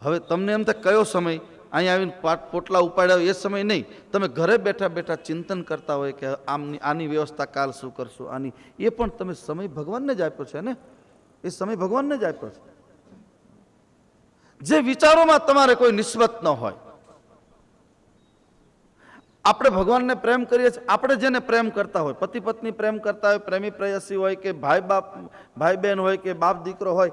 Speaker 2: હવે તમને એમ થાય કયો સમય, અહીંયા આવીને પોટલા ઉપાડ્યા એ સમય નહીં. તમે ઘરે બેઠા બેઠા ચિંતન કરતા હોય કે આની વ્યવસ્થા કાલ શું કરશું, આની, એ પણ તમે સમય ભગવાનને જ આપ્યો છે ને. એ સમય ભગવાનને જ આપ્યો છે. જે વિચારોમાં તમારે કોઈ નિસ્બત ન હોય. આપણે ભગવાનને પ્રેમ કરીએ છીએ. આપણે જેને પ્રેમ કરતા હોય, પતિ પત્ની પ્રેમ કરતા હોય, પ્રેમી પ્રેયસી હોય, કે ભાઈ બહેન હોય, કે બાપ દીકરો હોય,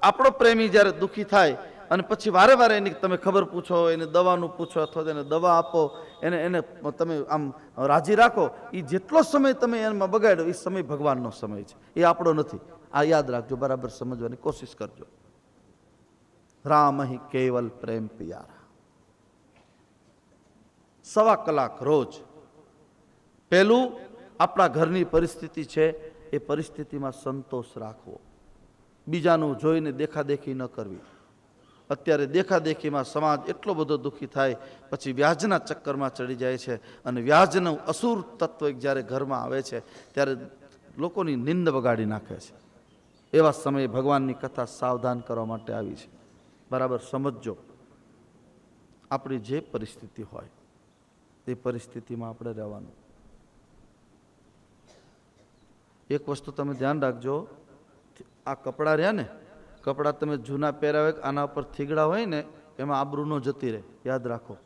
Speaker 2: આપણો પ્રેમી જ્યારે દુઃખી થાય અને પછી વારે એની તમે ખબર પૂછો, એને દવાનું પૂછો, અથવા એને દવા આપો, એને તમે આમ રાજી રાખો, એ જેટલો સમય તમે એમાં બગાડ્યો એ સમય ભગવાનનો સમય છે, એ આપણો નથી. આ યાદ રાખજો, બરાબર સમજવાની કોશિશ કરજો. રામ અહીં કેવલ પ્રેમ પિયારા. 1.25 કલાક રોજ. પહેલું, આપણા ઘરની પરિસ્થિતિ છે એ પરિસ્થિતિમાં સંતોષ રાખવો. બીજાનું જોઈને દેખાદેખી ન કરવી. અત્યારે દેખાદેખીમાં સમાજ એટલો બધો દુઃખી થાય, પછી વ્યાજના ચક્કરમાં ચડી જાય છે. અને વ્યાજનું અસુર તત્વ જ્યારે ઘરમાં આવે છે ત્યારે લોકોની નિંદ બગાડી નાખે છે. એવા સમયે ભગવાનની કથા સાવધાન કરવા માટે આવી છે. બરાબર સમજજો. આપણી જે પરિસ્થિતિ હોય એ પરિસ્થિતિમાં આપણે રહેવાનું. એક વસ્તુ તમે ધ્યાન રાખજો, આ કપડાં રહ્યા ને, કપડાં તમે જૂના પહેર્યા હોય, આના ઉપર થીગડા હોય ને, એમાં આબરૂ ન જતી રહે, યાદ રાખો.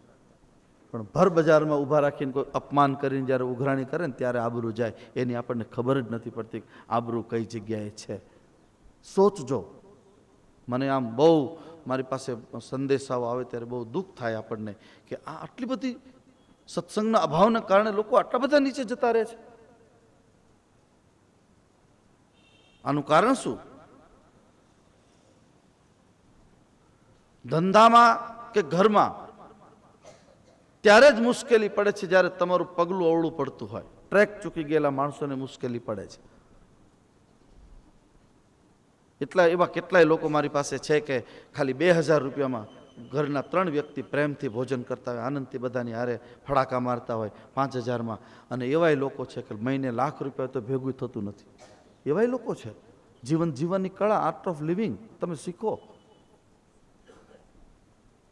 Speaker 2: પણ ભર બજારમાં ઊભા રાખીને કોઈ અપમાન કરીને જ્યારે ઉઘરાણી કરે ને ત્યારે આબરૂ જાય. એની આપણને ખબર જ નથી પડતી આબરૂ કઈ જગ્યાએ છે. સોચજો. મને આમ બહુ, મારી પાસે સંદેશાઓ આવે ત્યારે બહુ દુઃખ થાય આપણને કે આ આટલી બધી સત્સંગના અભાવના કારણે લોકો આટલા બધા નીચે જતા રહે છે. આનું કારણ શું? ધંધામાં કે ઘરમાં ત્યારે જ મુશ્કેલી પડે છે જ્યારે તમારું પગલું અવળું પડતું હોય. ટ્રેક ચૂકી ગયેલા માણસોને મુશ્કેલી પડે છે. એવા કેટલાય લોકો મારી પાસે છે કે ખાલી 2000 રૂપિયામાં ઘરના 3 વ્યક્તિ પ્રેમથી ભોજન કરતા હોય, આનંદથી બધાની હારે ફડાકા મારતા હોય 5000માં. અને એવાય લોકો છે કે મહિને લાખ રૂપિયા તો ભેગું થતું નથી. એવાય લોકો છે. જીવન જીવવાની કળા, આર્ટ ઓફ લિવિંગ તમે શીખો.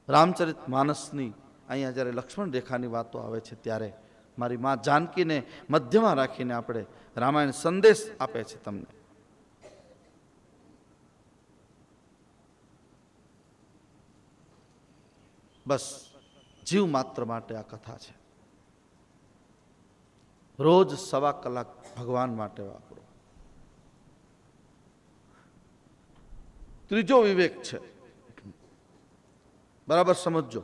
Speaker 2: રામચરિત માનસની અહીંયા જ્યારે લક્ષ્મણ રેખાની વાતો આવે છે ત્યારે મારી મા જાનકીને મધ્યમાં રાખીને આપણે રામાયણ સંદેશ આપે છે તમને. બસ જીવ માત્ર માટે આ કથા છે. રોજ 1.25 કલાક ભગવાન માટે વાપરો. ત્રીજો વિવેક છે, બરાબર સમજજો.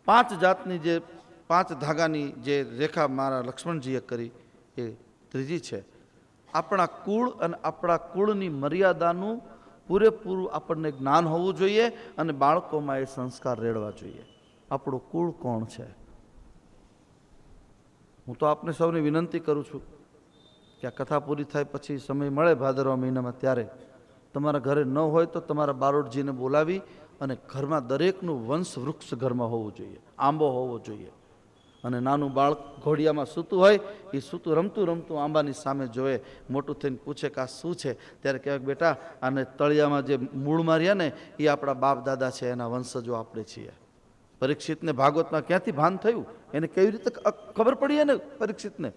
Speaker 2: 5 જાતની જે 5 ધાગાની જે રેખા મારા લક્ષ્મણજીએ કરી એ ત્રીજી છે. આપણા કુળ અને આપણા કુળની મર્યાદાનું પૂરેપૂરું આપણને જ્ઞાન હોવું જોઈએ અને બાળકોમાં એ સંસ્કાર રેડવા જોઈએ. આપણું કુળ કોણ છે? હું તો આપને સૌને વિનંતી કરું છું કે આ કથા પૂરી થાય પછી સમય મળે ભાદરવા મહિનામાં, ત્યારે તમારા ઘરે ન હોય તો તમારા બારોટજીને બોલાવી અને ઘરમાં દરેકનું વંશ વૃક્ષ ઘરમાં હોવું જોઈએ, આંબો હોવો જોઈએ. અને નાનું બાળક ઘોડિયામાં સૂતું હોય, એ સૂતું રમતું રમતું આંબાની સામે જોવે, મોટું થઈને પૂછે કે આ શું છે, ત્યારે કહેવાય બેટા આને તળિયામાં જે મૂળ માર્યા ને એ આપણા બાપ દાદા છે, એના વંશજો આપણે છીએ. પરીક્ષિતને ભાગવતમાં ક્યાંથી ભાન થયું? એને કેવી રીતે ખબર પડી? એને પરીક્ષિતને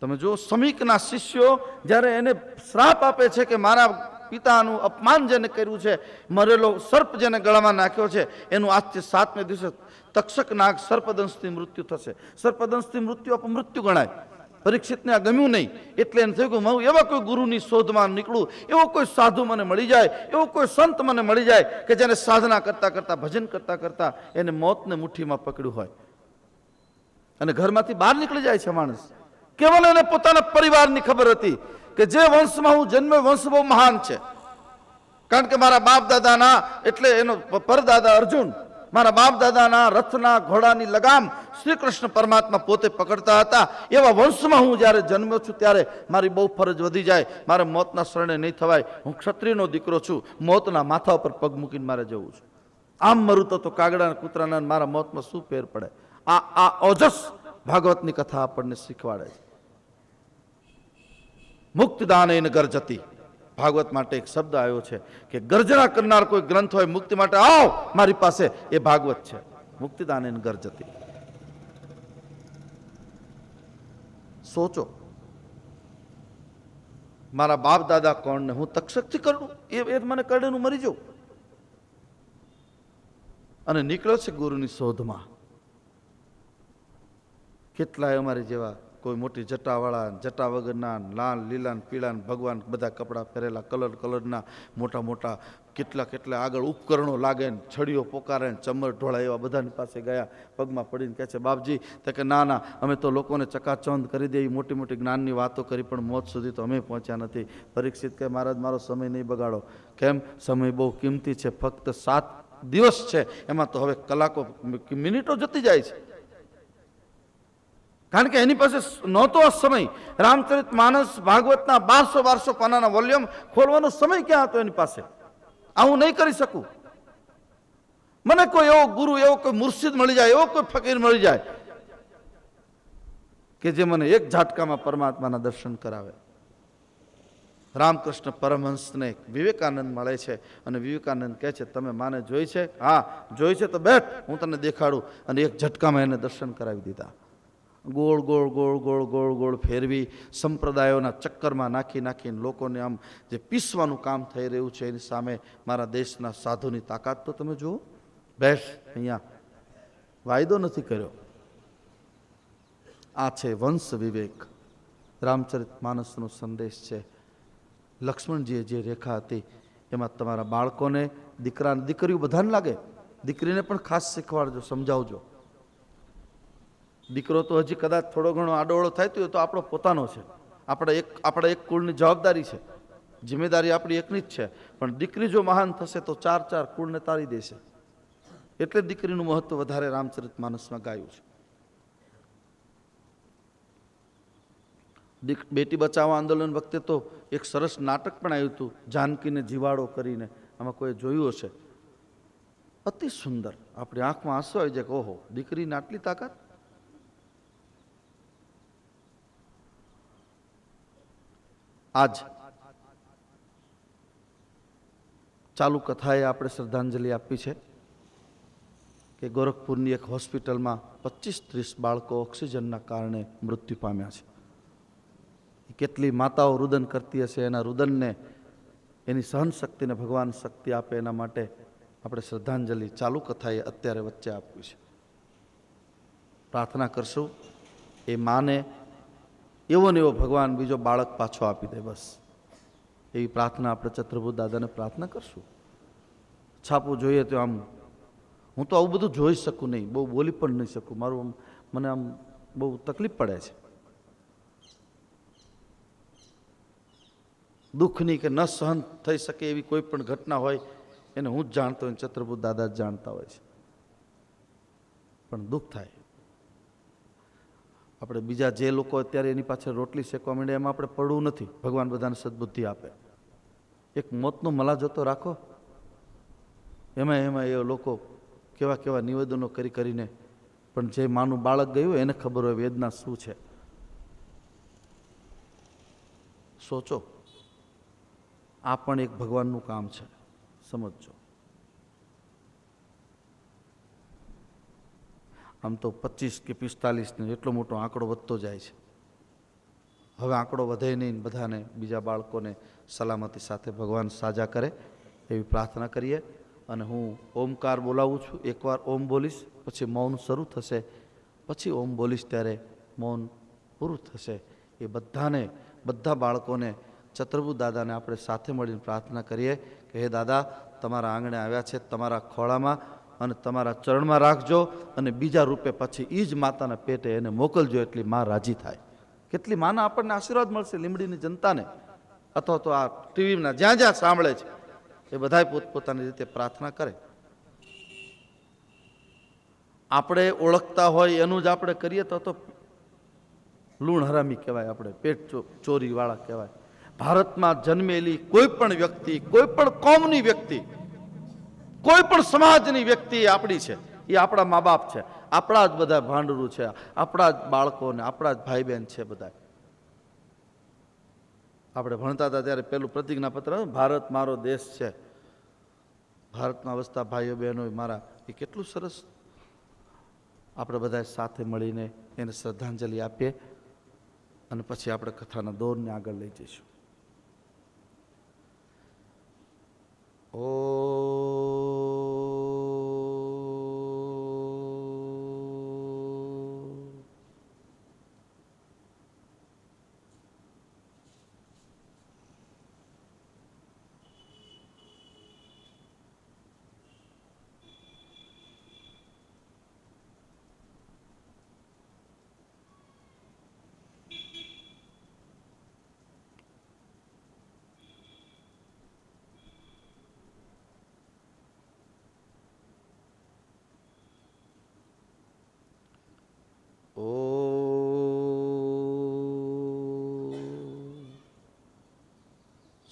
Speaker 2: તમે જો, સમીકના શિષ્યો જ્યારે એને શ્રાપ આપે છે કે મારા પિતાનું અપમાન જેને કર્યું છે, મરેલો સર્પ જેને ગળામાં નાખ્યો છે, એનું આજથી 7મે દિવસે તક્ષક નાગ સર્પદંશથી મૃત્યુ થશે. સર્પદંશથી મૃત્યુ અપમૃત્યુ ગણાય. પરીક્ષિતને આ ગમ્યું નહીં, એટલે એને થયું કે હું એવા કોઈ ગુરુની શોધમાં નીકળું, એવો કોઈ સાધુ મને મળી જાય, એવો કોઈ સંત મને મળી જાય કે જેને સાધના કરતા કરતા, ભજન કરતા કરતા એને મોતને મુઠ્ઠીમાં પકડ્યું હોય. અને ઘરમાંથી બહાર નીકળી જાય છે માણસ. કેવલ એને પોતાના પરિવારની ખબર હતી કે જે વંશમાં હું જન્મ્યો, વંશ બહુ મહાન છે. કારણ કે મારા બાપ દાદાના, એટલે એનો પરદાદા અર્જુન, મારા બાપ દાદાના રથના ઘોડાની લગામ શ્રી કૃષ્ણ પરમાત્મા પોતે પકડતા હતા. એવા વંશમાં હું જ્યારે જન્મ્યો છું ત્યારે મારી બહુ ફરજ વધી જાય, મારે મોતના શરણે નહીં થવાય. હું ક્ષત્રિયનો દીકરો છું, મોતના માથા ઉપર પગ મૂકીને મારે જવું છું. આમ મરું તો કાગડા કૂતરાના મારા મોતમાં શું ફેર પડે? આ ઓજસ ભાગવતની કથા આપણને શીખવાડે છે. મુક્તિદાનેન ગર્જતી, ભાગવત માટે એક શબ્દ આવ્યો છે કે ગર્જના કરનાર કોઈ ગ્રંથ હોય મુક્તિ માટે, આવો મારી પાસે, એ ભાગવત છે. મુક્તિદાનેન ગર્જતી. સોચો, મારા બાપ દાદા કોણ ને હું તક્ષકથી કરડું? એ મને કરડેનું મરી જાઉં. અને નીકળ્યો છે ગુરુની શોધમાં. કેટલાય અમારી જેવા કોઈ મોટી જટાવાળા, જટા વગરના, લાલ લીલા પીળા ભગવાન બધા કપડાં પહેરેલા, કલરના મોટા મોટા, કેટલા આગળ ઉપકરણો લાગે ને, છડીઓ પોકારે ને, ચમર ઢોળાય, એવા બધાની પાસે ગયા, પગમાં પડીને કહે છે બાપજી, તો કે ના અમે તો લોકોને ચકાચોંધ કરી દે, મોટી મોટી જ્ઞાનની વાતો કરી, પણ મોત સુધી તો અમે પહોંચ્યા નથી. પરીક્ષિત કે મહારાજ મારો સમય નહીં બગાડો. કેમ? સમય બહુ કિંમતી છે, ફક્ત 7 દિવસ છે, એમાં તો હવે કલાકો મિનિટો જતી જાય છે. કારણ કે એની પાસે નહોતો સમય. રામચરિત માનસ ભાગવતના 1200 પાનાના વોલ્યુમ ખોલવાનો સમય ક્યાં હતો એની પાસે? હું નહીં કરી શકું. મને કોઈ એવો ગુરુ, એવો કોઈ મુર્શિદ મળી જાય, એવો કોઈ ફકીર મળી જાય કે જે મને એક ઝાટકામાં પરમાત્માના દર્શન કરાવે. રામકૃષ્ણ પરમહંસને વિવેકાનંદ મળે છે અને વિવેકાનંદ કહે છે તમે માને જોઈ છે? હા જોઈ છે, તો બેઠ હું તને દેખાડું. અને એક ઝટકામાં એને દર્શન કરાવી દીધા. ગોળ ગોળ ગોળ ગોળ ગોળ ગોળ ફેરવી, સંપ્રદાયોના ચક્કરમાં નાખીને લોકોને આમ જે પીસવાનું કામ થઈ રહ્યું છે, એની સામે મારા દેશના સાધુની તાકાત તો તમે જુઓ. બેસ અહીંયા, વાયદો નથી કર્યો. આ છે વંશ વિવેક. રામચરિત માનસનો સંદેશ છે. લક્ષ્મણજીએ જે રેખા હતી એમાં તમારા બાળકોને, દીકરા દીકરીઓ બધાને લાગે, દીકરીને પણ ખાસ શીખવાડજો, સમજાવજો. દીકરો તો હજી કદાચ થોડો ઘણો આડોળો થાય તો આપણો પોતાનો છે, આપણા એક કુળની જવાબદારી છે, જિમ્મેદારી આપણી એકની જ છે. પણ દીકરી જો મહાન થશે તો 4 કુળને તારી દેશે. એટલે દીકરીનું મહત્વ વધારે રામચરિત માનસમાં ગાયું છે. બેટી બચાવો આંદોલન વખતે તો એક સરસ નાટક પણ આવ્યું હતું, જાનકીને જીવાડો કરીને. આમાં કોઈ જોયું હશે? અતિ સુંદર. આપણી આંખમાં આંસુ આવી જાય કે ઓહો, દીકરીને આટલી તાકાત. આજ ચાલુ કથાએ આપણે શ્રદ્ધાંજલિ આપી છે કે ગોરખપુરની એક હોસ્પિટલમાં 25-30 બાળકો ઓક્સિજનના કારણે મૃત્યુ પામ્યા છે. કેટલી માતાઓ રુદન કરતી હશે, એના રુદનને, એની સહન શક્તિને ભગવાન શક્તિ આપે, એના માટે આપણે શ્રદ્ધાંજલિ ચાલુ કથાએ અત્યારે વચ્ચે આપ્યું છે. પ્રાર્થના કરશું એ માને એવો ને એવો ભગવાન બીજો બાળક પાછો આપી દે. બસ એવી પ્રાર્થના આપણે ચતુર્ભુજ દાદાને પ્રાર્થના કરશું. છાપવું જોઈએ તો આમ હું તો આવું બધું જોઈ શકું નહીં, બહુ બોલી પણ નહીં શકું, મને આમ બહુ તકલીફ પડે છે. દુઃખની કે ન સહન થઈ શકે એવી કોઈ પણ ઘટના હોય એને હું જ જાણતો હોય, ચતુર્ભુજ દાદા જ જાણતા હોય છે. પણ દુઃખ થાય. આપણે બીજા જે લોકો અત્યારે એની પાછળ રોટલી શેકવા માંડે એમાં આપણે પડવું નથી. ભગવાન બધાને સદબુદ્ધિ આપે. એક મોતનો મલાજો તો રાખો. એમાં એ લોકો કેવા કેવા નિવેદનો કરીને પણ જે માનું બાળક ગયું એને ખબર હોય વેદના શું છે. સોચો, આ પણ એક ભગવાનનું કામ છે, સમજજો. આમ તો 25 કે 45 ને એટલો મોટો આંકડો વધતો જાય છે. હવે આંકડો વધે નહીં, બધાને બીજા બાળકોને સલામતી સાથે ભગવાન સાજા કરે એવી પ્રાર્થના કરીએ. અને હું ઓમકાર બોલાવું છું. એકવાર ઓમ બોલીશ, પછી મૌન શરૂ થશે, પછી ઓમ બોલીશ ત્યારે મૌન પૂરું થશે. એ બધા બાળકોને ચતુર્ભુજ દાદાને આપણે સાથે મળીને પ્રાર્થના કરીએ કે હે દાદા, તમારા આંગણે આવ્યા છે, તમારા ખોળામાં અને તમારા ચરણમાં રાખજો, અને બીજા રૂપે પછી એ જ માતાના પેટે એને મોકલજો, એટલી મા રાજી થાય. કેટલી માના આપણને આશીર્વાદ મળશે, લીમડીની જનતાને, અથવા તો આ ટીવીના જ્યાં જ્યાં સાંભળે છે એ બધાય પોતપોતાની રીતે પ્રાર્થના કરે. આપણે ઓળખતા હોય એનું જ આપણે કરીએ તો લૂણ હરામી કહેવાય, આપણે પેટ ચોરીવાળા કહેવાય. ભારતમાં જન્મેલી કોઈ પણ વ્યક્તિ, કોઈ પણ કોમની વ્યક્તિ, કોઈ પણ સમાજની વ્યક્તિ એ આપણી છે. એ આપણા મા બાપ છે, આપણા જ બધા ભાંડરું છે, આપણા જ બાળકો ને આપણા જ ભાઈ બહેન છે બધા. આપણે ભણતા હતા ત્યારે પેલું પ્રતિજ્ઞાપત્ર, ભારત મારો દેશ છે, ભારતમાં વસતા ભાઈઓ બહેનો મારા, એ કેટલું સરસ. આપણે બધા સાથે મળીને એને શ્રદ્ધાંજલિ આપીએ અને પછી આપણે કથાના દોરને આગળ લઈ જઈશું.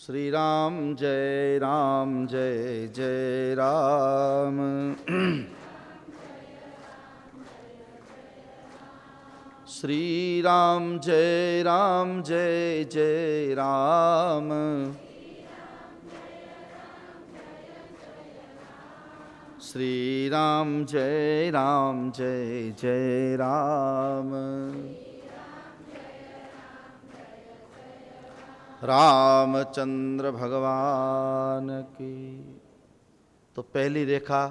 Speaker 2: શ્રી રામ જય રામ જય જય રામ. શ્રી રામ જય રામ જય જય રામ. શ્રી રામ જય રામ જય જય રામ. રામચંદ્ર ભગવાન કી. તો પહેલી રેખા,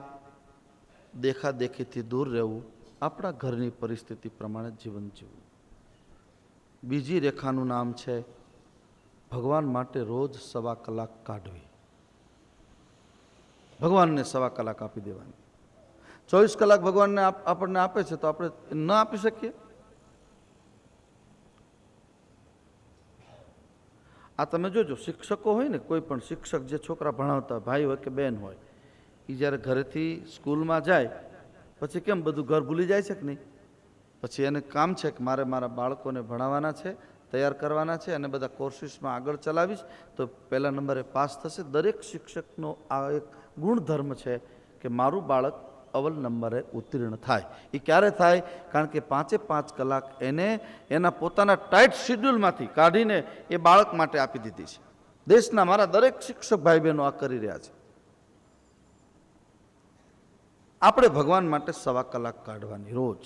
Speaker 2: દેખા દેખીથી દૂર રહેવું, આપણા ઘરની પરિસ્થિતિ પ્રમાણે જીવન જીવવું. બીજી રેખાનું નામ છે ભગવાન માટે રોજ 1.25 કલાક કાઢવી. ભગવાનને 1.25 કલાક આપી દેવાની. 24 કલાક ભગવાનને આપણને આપે છે તો આપણે ન આપી શકીએ? આ તમે જોજો, શિક્ષકો હોય ને, કોઈ પણ શિક્ષક જે છોકરા ભણાવતા હોય, ભાઈ હોય કે બહેન હોય, એ જ્યારે ઘરેથી સ્કૂલમાં જાય પછી કેમ બધું ઘર ભૂલી જાય છે કે નહીં? પછી એને કામ છે કે મારે મારા બાળકોને ભણાવવાના છે, તૈયાર કરવાના છે, અને બધા કોર્સિસમાં આગળ ચલાવીશ તો પહેલા નંબરે પાસ થશે. દરેક શિક્ષકનો આ એક ગુણધર્મ છે કે મારું બાળક અવ્વલ નંબરે ઉત્તીર્ણ થાય. એ ક્યારે થાય? કારણ કે 5 કલાક એને એના પોતાના ટાઈટ શેડ્યુલમાંથી કાઢીને એ બાળક માટે આપી દીધી છે. દેશના મારા દરેક શિક્ષક ભાઈ બહેનો આ કરી રહ્યા છે. આપણે ભગવાન માટે 1.25 કલાક કાઢવાની રોજ.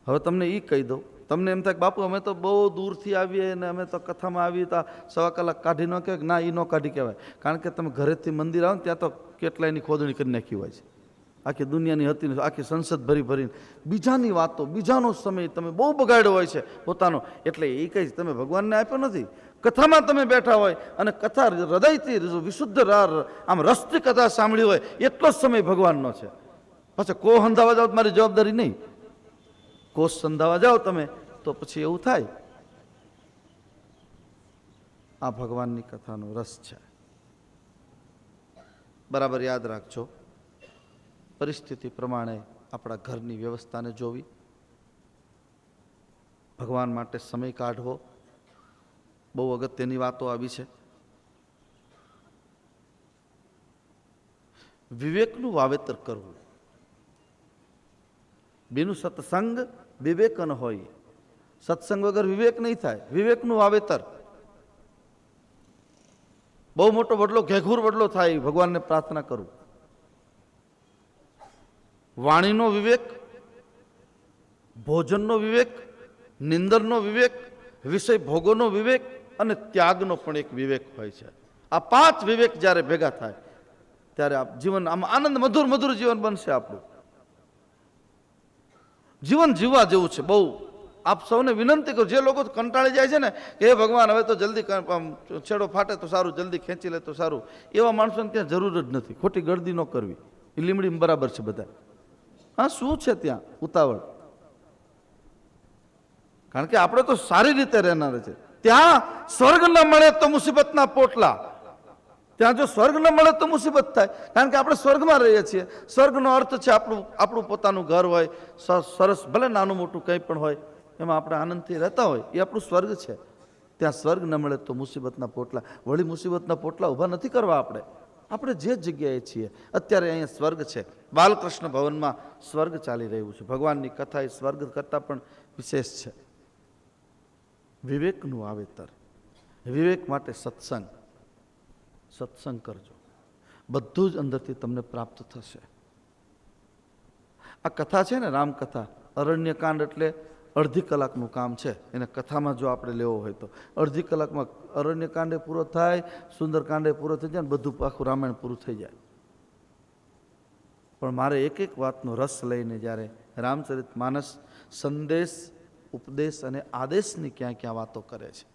Speaker 2: હવે તમને એ કહી દઉં, તમને એમ થાય કે બાપુ અમે તો બહુ દૂરથી આવીએ ને અમે તો કથામાં આવીએ તો 1.25 કલાક કાઢી ન કહેવાય. ના, એ ન કાઢી કહેવાય. કારણ કે તમે ઘરેથી મંદિર આવો ને ત્યાં તો કેટલાયની ખોદણી કરી નાખી હોય છે. આખી દુનિયાની હતી, આખી સંસદ ભરીને બીજાની વાતો, બીજાનો સમય તમે બહુ બગાડ્યો હોય છે પોતાનો. એટલે એ કહે છે તમે ભગવાનને આપ્યો નથી, કથામાં તમે બેઠા હોય અને કથા હૃદયથી વિશુદ્ધ આમ રસથી કથા સાંભળી હોય, એટલો જ સમય ભગવાનનો છે. પછી કો સંધાવા જાઓ મારી જવાબદારી નહીં. કોષ સંધાવા જાઓ તમે તો પછી એવું થાય આ ભગવાનની કથાનો રસ છે. બરાબર યાદ રાખજો, પરિસ્થિતિ પ્રમાણે આપણા ઘરની વ્યવસ્થાને જોવી, ભગવાન માટે સમય કાઢવો. બહુ અગત્યની વાતો આવી છે. વિવેકનું વાવેતર કરવું. બેનું સત્સંગ વિવેક ન હોય. સત્સંગ વગર વિવેક નહીં થાય. વિવેકનું વાવેતર. બહુ મોટો વડલો ઘેઘૂર વડલો થાય, ભગવાનને પ્રાર્થના કરું. વાણીનો વિવેક, ભોજનનો વિવેક, નિંદરનો વિવેક, વિષય ભોગોનો વિવેક અને ત્યાગનો પણ એક વિવેક હોય છે. આ 5 વિવેક જ્યારે ભેગા થાય ત્યારે આ જીવન આમ આનંદ મધુર મધુર જીવન બનશે. આપણું જીવન જીવવા જેવું છે. બહુ આપ સૌને વિનંતી કરું, જે લોકો કંટાળી જાય છે ને કે હે ભગવાન હવે તો જલ્દી છેડો ફાટે તો સારું, જલ્દી ખેંચી લે તો સારું, એવા માણસોને ત્યાં જરૂર જ નથી. ખોટી ગળદી ન કરવી. એ લીમડી બરાબર છે બધા. હા, શું છે ત્યાં ઉતાવળ? કારણ કે આપણે તો સારી રીતે રહેનાર છે. ત્યાં સ્વર્ગ ન મળે તો મુસીબતના પોટલા. ત્યાં જો સ્વર્ગ ન મળે તો મુસીબત થાય. કારણ કે આપણે સ્વર્ગમાં રહીએ છીએ. સ્વર્ગનો અર્થ છે આપણું પોતાનું ઘર હોય, સરસ, ભલે નાનું મોટું કંઈ પણ હોય, એમાં આપણે આનંદથી રહેતા હોય, એ આપણું સ્વર્ગ છે. ત્યાં સ્વર્ગ ન મળે તો મુસીબતના પોટલા. વળી મુસીબતના પોટલા ઊભા નથી કરવા આપણે જે જગ્યાએ છીએ. અત્યારે અહીંયા સ્વર્ગ છે. બાલકૃષ્ણ ભવનમાં સ્વર્ગ ચાલી રહ્યું છે. ભગવાનની કથા એ સ્વર્ગ કરતાં પણ વિશેષ છે. વિવેકનું વાવેતર. વિવેક માટે સત્સંગ કરજો. બધું જ અંદરથી તમને પ્રાપ્ત થશે. આ કથા છે ને, રામકથા, અરણ્યકાંડ એટલે અડધી કલાકનું કામ છે. એને કથામાં જો આપણે લેવો હોય તો અડધી કલાકમાં અરણ્યકાંડે પૂરો થાય, સુંદરકાંડે પૂરો થઈ જાય, ને બધું આખું રામાયણ પૂરું થઈ જાય. પણ મારે એક એક વાતનો રસ લઈને જ્યારે રામચરિત માનસ સંદેશ, ઉપદેશ અને આદેશની ક્યાં ક્યાં વાતો કરે છે.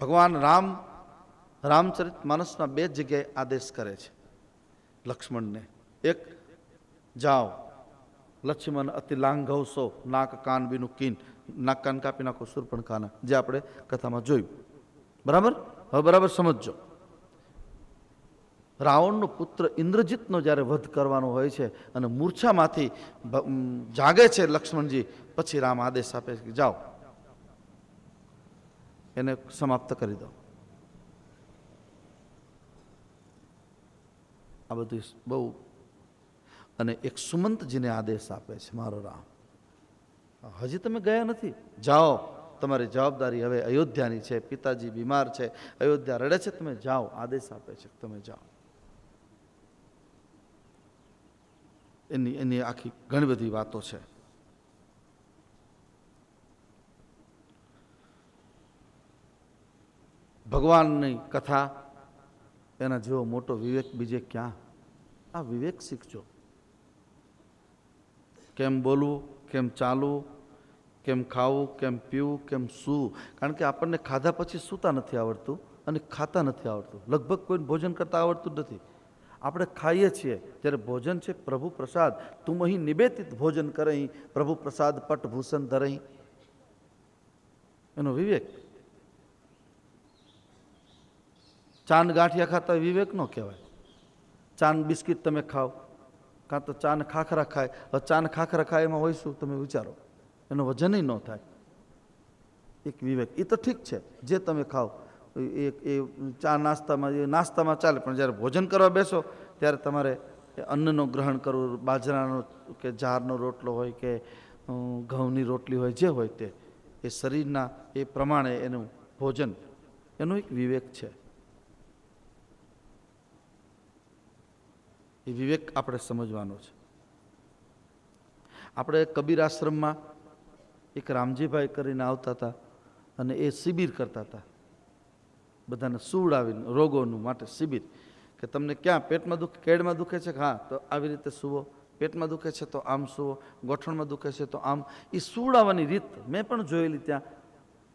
Speaker 2: ભગવાન રામચરિત માનસના 2 જગ્યાએ આદેશ કરે છે લક્ષ્મણને. એક, જાઓ લક્ષ્મણ અતિ લાંઘવશો નાક કાન બીનું કીન, નાક કાન કાપી નાખો શૂર્પણખાના, જે આપણે કથામાં જોયું. બરાબર? હવે બરાબર સમજજો. રાવણનો પુત્ર ઇન્દ્રજીતનો જ્યારે વધ કરવાનો હોય છે અને મૂર્છામાંથી જાગે છે લક્ષ્મણજી, પછી રામ આદેશ આપે છે કે જાઓ એને સમાપ્ત કરી દો. આ બધું બહુ. અને એક સુમંતજીને આદેશ આપે છે, મારો રામ હજી તમે ગયા નથી, જાઓ, તમારી જવાબદારી હવે અયોધ્યાની છે. પિતાજી બીમાર છે, અયોધ્યા રડે છે, તમે જાઓ. આદેશ આપે છે તમે જાઓ. એની આખી ઘણી બધી વાતો છે. ભગવાનની કથા, એના જેવો મોટો વિવેક બીજે ક્યાં? આ વિવેક શીખજો. કેમ બોલવું, કેમ ચાલવું, કેમ ખાવું, કેમ પીવું, કેમ સૂવું. કારણ કે આપણને ખાધા પછી સૂતા નથી આવડતું અને ખાતા નથી આવડતું. લગભગ કોઈને ભોજન કરતા આવડતું જ નથી. આપણે ખાઈએ છીએ જ્યારે ભોજન છે પ્રભુ પ્રસાદ. તું અહીં નિવેદિત ભોજન કરહીં, પ્રભુ પ્રસાદ પટ ભૂષણ ધરહીં. એનો વિવેક. ચાંદ ગાંઠિયા ખાતા વિવેક ન કહેવાય. ચાંદ બિસ્કિટ તમે ખાઓ, કાં તો ચાને ખાખરા ખાય. હવે ચાને ખાખરા ખાય એમાં હોય શું તમે વિચારો? એનો વજન ન થાય. એક વિવેક. એ તો ઠીક છે જે તમે ખાઓ, એ ચા નાસ્તામાં ચાલે, પણ જ્યારે ભોજન કરવા બેસો ત્યારે તમારે અન્નનો ગ્રહણ કરવું. બાજરાનો કે જારનો રોટલો હોય કે ઘઉંની રોટલી હોય, જે હોય તે, એ શરીરના એ પ્રમાણે એનું ભોજન, એનો એક વિવેક છે. એ વિવેક આપણે સમજવાનો છે. આપણે કબીર આશ્રમમાં એક રામજીભાઈ કરીને આવતા હતા અને એ શિબિર કરતા હતા. બધાને સુવડાવીને રોગોનું માટે શિબિર, કે તમને ક્યાં પેટમાં દુખે, કેડમાં દુખે છે કે હા તો આવી રીતે સૂવો, પેટમાં દુખે છે તો આમ સૂવો, ગોઠણમાં દુખે છે તો આમ. એ સુવડાવવાની રીત મેં પણ જોયેલી ત્યાં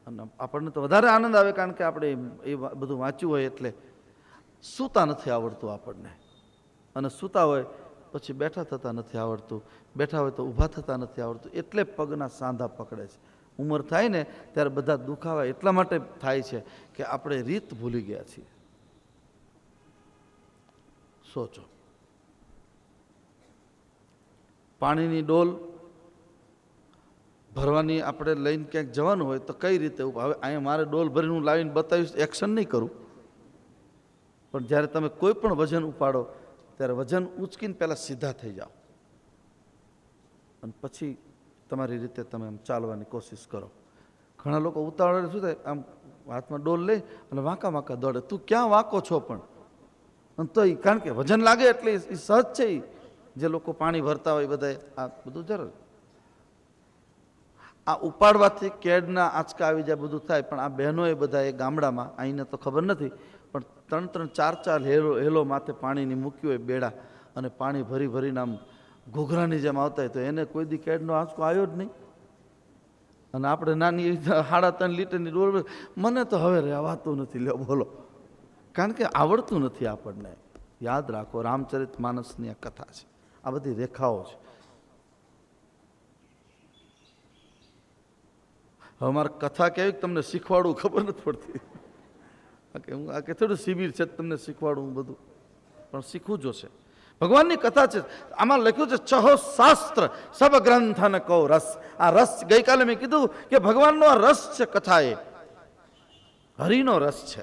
Speaker 2: અને આપણને તો વધારે આનંદ આવે, કારણ કે આપણે એ બધું વાંચ્યું હોય. એટલે સૂતા નથી આવડતું આપણને, અને સૂતા હોય પછી બેઠા થતાં નથી આવડતું, બેઠા હોય તો ઊભા થતાં નથી આવડતું, એટલે પગના સાંધા પકડે છે. ઉંમર થાય ને ત્યારે બધા દુખાવા એટલા માટે થાય છે કે આપણે રીત ભૂલી ગયા છીએ. સોચો, પાણીની ડોલ ભરવાની આપણે લઈને ક્યાંક જવાનું હોય તો કઈ રીતે? હવે અહીંયા મારે ડોલ ભરીને હું લાવીને બતાવીશ, એક્શન નહીં કરું, પણ જ્યારે તમે કોઈ પણ વજન ઉપાડો ત્યારે વજન ઉંચકીને પહેલાં સીધા થઈ જાઓ, અને પછી તમારી રીતે તમે આમ ચાલવાની કોશિશ કરો. ઘણા લોકો ઉતાવળે શું થાય, આમ હાથમાં ડોલ લઈ અને વાંકા વાંકા દોડે. તું ક્યાં વાંકો છો? પણ તો એ કારણ કે વજન લાગે એટલે એ સહજ છે. જે લોકો પાણી ભરતા હોય બધા આ બધું જરૂર, આ ઉપાડવાથી કેડના આંચકા આવી જાય, બધું થાય. પણ આ બહેનોએ બધા એ ગામડામાં, અહીંને તો ખબર નથી, પણ 3-4 હેલો માથે પાણીની મૂકી હોય બેડા, અને પાણી ભરી ભરીને આમ ઘોઘરાની જેમ આવતા હોય, તો એને કોઈ દી કેડનો આંચકો આવ્યો જ નહીં. અને આપણે નાની 3.5 લીટરની ડોલ, મને તો હવે રહેવાતું નથી. લ્યો બોલો, કારણ કે આવડતું નથી આપણને. યાદ રાખો, રામચરિત માનસની આ કથા છે, આ બધી રેખાઓ છે. હવે મારે કથા કેવી તમને શીખવાડવું ખબર નથી પડતી. આ કે થોડું શિબિર છે તમને શીખવાડવું બધું, પણ શીખવું જોશે. ભગવાનની કથા છે, આમાં લખ્યું છે છહો શાસ્ત્ર સબ ગ્રંથ ને કહો રસ. આ રસ ગઈકાલે મેં કીધું કે ભગવાનનો આ રસ છે, કથા એ હરિનો રસ છે.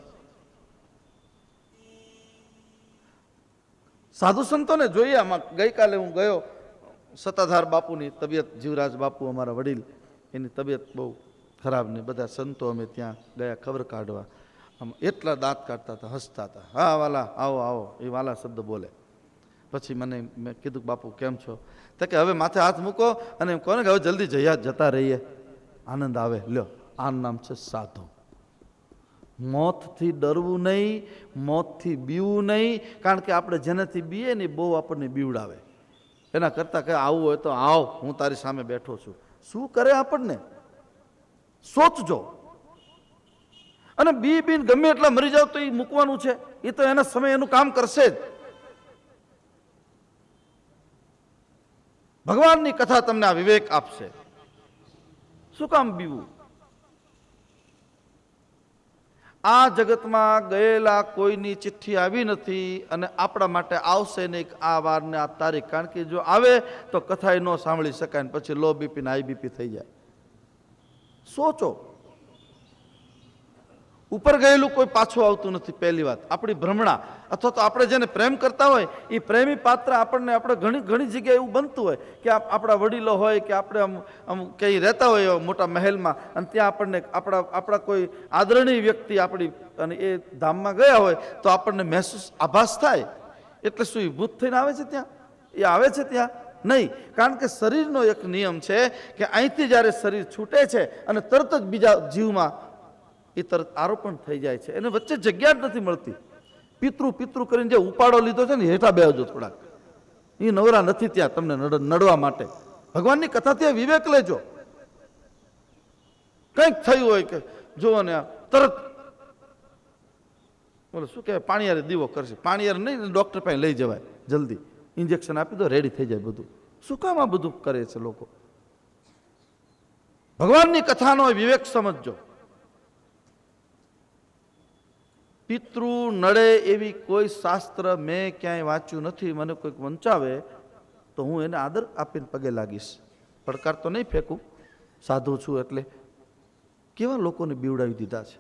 Speaker 2: સાધુ સંતોને જોઈએ આમાં. ગઈકાલે હું ગયો, સત્તાધાર બાપુની તબિયત, જીવરાજ બાપુ અમારા વડીલ, એની તબિયત બહુ ખરાબ ને બધા સંતો અમે ત્યાં ગયા ખબર કાઢવા. આમ એટલા દાંત કાઢતા હતા, હસતા હતા. હા વાલા આવો આવો, એ વાલા શબ્દ બોલે. પછી મેં કીધું બાપુ કેમ છો? તો કે હવે માથે હાથ મૂકો અને એમ કહો ને કે હવે જલ્દી જતા રહીએ, આનંદ આવે. લ્યો, આ નામ છે સાધુ. મોતથી ડરવું નહીં, મોતથી બીવું નહીં, કારણ કે આપણે જેનાથી બીએ ને બહુ આપણને બીવડાવે. એના કરતાં કે આવું હોય તો આવ, હું તારી સામે બેઠો છું. શું કરે આપણને? સોચજો. અને બીન ગમે એટલા મરી જાવ તો એ મૂકવાનું છે, એ તો એના સમય એનું કામ કરશે જ. ભગવાનની કથા તમને આ વિવેક આપશે. શું કામ બીવું? આ જગતમાં ગયેલા કોઈની ચિઠ્ઠી આવી નથી, અને આપણા માટે આવશે નહીં આ વાર ને આ તારીખ. કારણ કે જો આવે તો કથા ન સાંભળી શકાય, ને પછી લો બીપી ને હાઈ બીપી થઈ જાય. સોચો, ઉપર ગયેલું કોઈ પાછું આવતું નથી. પહેલી વાત આપણી ભ્રમણા, અથવા તો આપણે જેને પ્રેમ કરતા હોય એ પ્રેમી પાત્ર આપણને, આપણે ઘણી ઘણી જગ્યાએ એવું બનતું હોય કે આપણા વડીલો હોય કે આપણે આમ ક્યાંય રહેતા હોય મોટા મહેલમાં, અને ત્યાં આપણને આપણા કોઈ આદરણીય વ્યક્તિ આપણી અને એ ધામમાં ગયા હોય તો આપણને મહેસૂસ આભાસ થાય. એટલે શું એ ભૂત થઈને આવે છે ત્યાં? એ આવે છે ત્યાં નહીં. કારણ કે શરીરનો એક નિયમ છે કે અહીંથી જ્યારે શરીર છૂટે છે અને તરત જ બીજા જીવમાં એ તરત આરોપણ થઈ જાય છે, એને વચ્ચે જગ્યા જ નથી મળતી. પિતૃ કરીને જે ઉપાડો લીધો છે ને, હેઠા બેહજો થોડાક, એ નવરા નથી ત્યાં તમને નડવા માટે. ભગવાનની કથાથી વિવેક લેજો. કંઈક થયું હોય કે જુઓ ને તરત બોલો શું કહેવાય, પાણીયારે દીવો કરશે. પાણીયારે નહીં, ડોક્ટર પાસે લઈ જવાય, જલ્દી ઇન્જેક્શન આપી દો, રેડી થઈ જાય બધું. શું કામ આ બધું કરે છે લોકો? ભગવાનની કથાનો વિવેક સમજજો. પિતૃ નડે એવી કોઈ શાસ્ત્ર મેં ક્યાંય વાંચ્યું નથી. મને કોઈક વંચાવે તો હું એને આદર આપીને પગે લાગીશ. પડકાર તો નહીં ફેંકું, સાધુ છું એટલે. કેવા લોકોને બીવડાવી દીધા છે.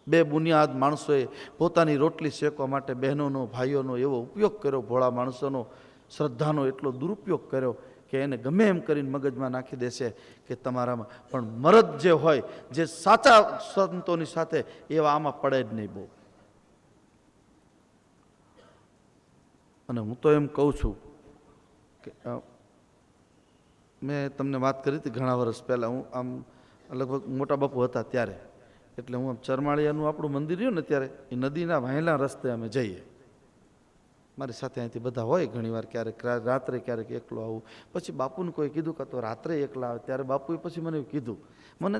Speaker 2: બે બુનિયાદ માણસોએ પોતાની રોટલી શેકવા માટે બહેનોનો, ભાઈઓનો એવો ઉપયોગ કર્યો, ભોળા માણસોનો શ્રદ્ધાનો એટલો દુરુપયોગ કર્યો કે એને ગમે એમ કરીને મગજમાં નાખી દેશે કે તમારામાં. પણ મરદ જે હોય, જે સાચા સંતોની સાથે, એવા આમાં પડે જ નહીં બહુ. અને હું તો એમ કહું છું કે મેં તમને વાત કરી હતી ઘણા વર્ષ પહેલાં, હું આમ લગભગ મોટા બાપુ હતા ત્યારે, એટલે હું આમ ચરમાળિયાનું આપણું મંદિર રહ્યું ને ત્યારે એ નદીના વહેલા રસ્તે અમે જઈએ. મારી સાથે અહીંથી બધા હોય, ઘણીવાર ક્યારેક રાત્રે ક્યારેક એકલો આવું. પછી બાપુને કોઈ કીધું કે તો રાત્રે એકલા આવે, ત્યારે બાપુએ પછી મને કીધું, મને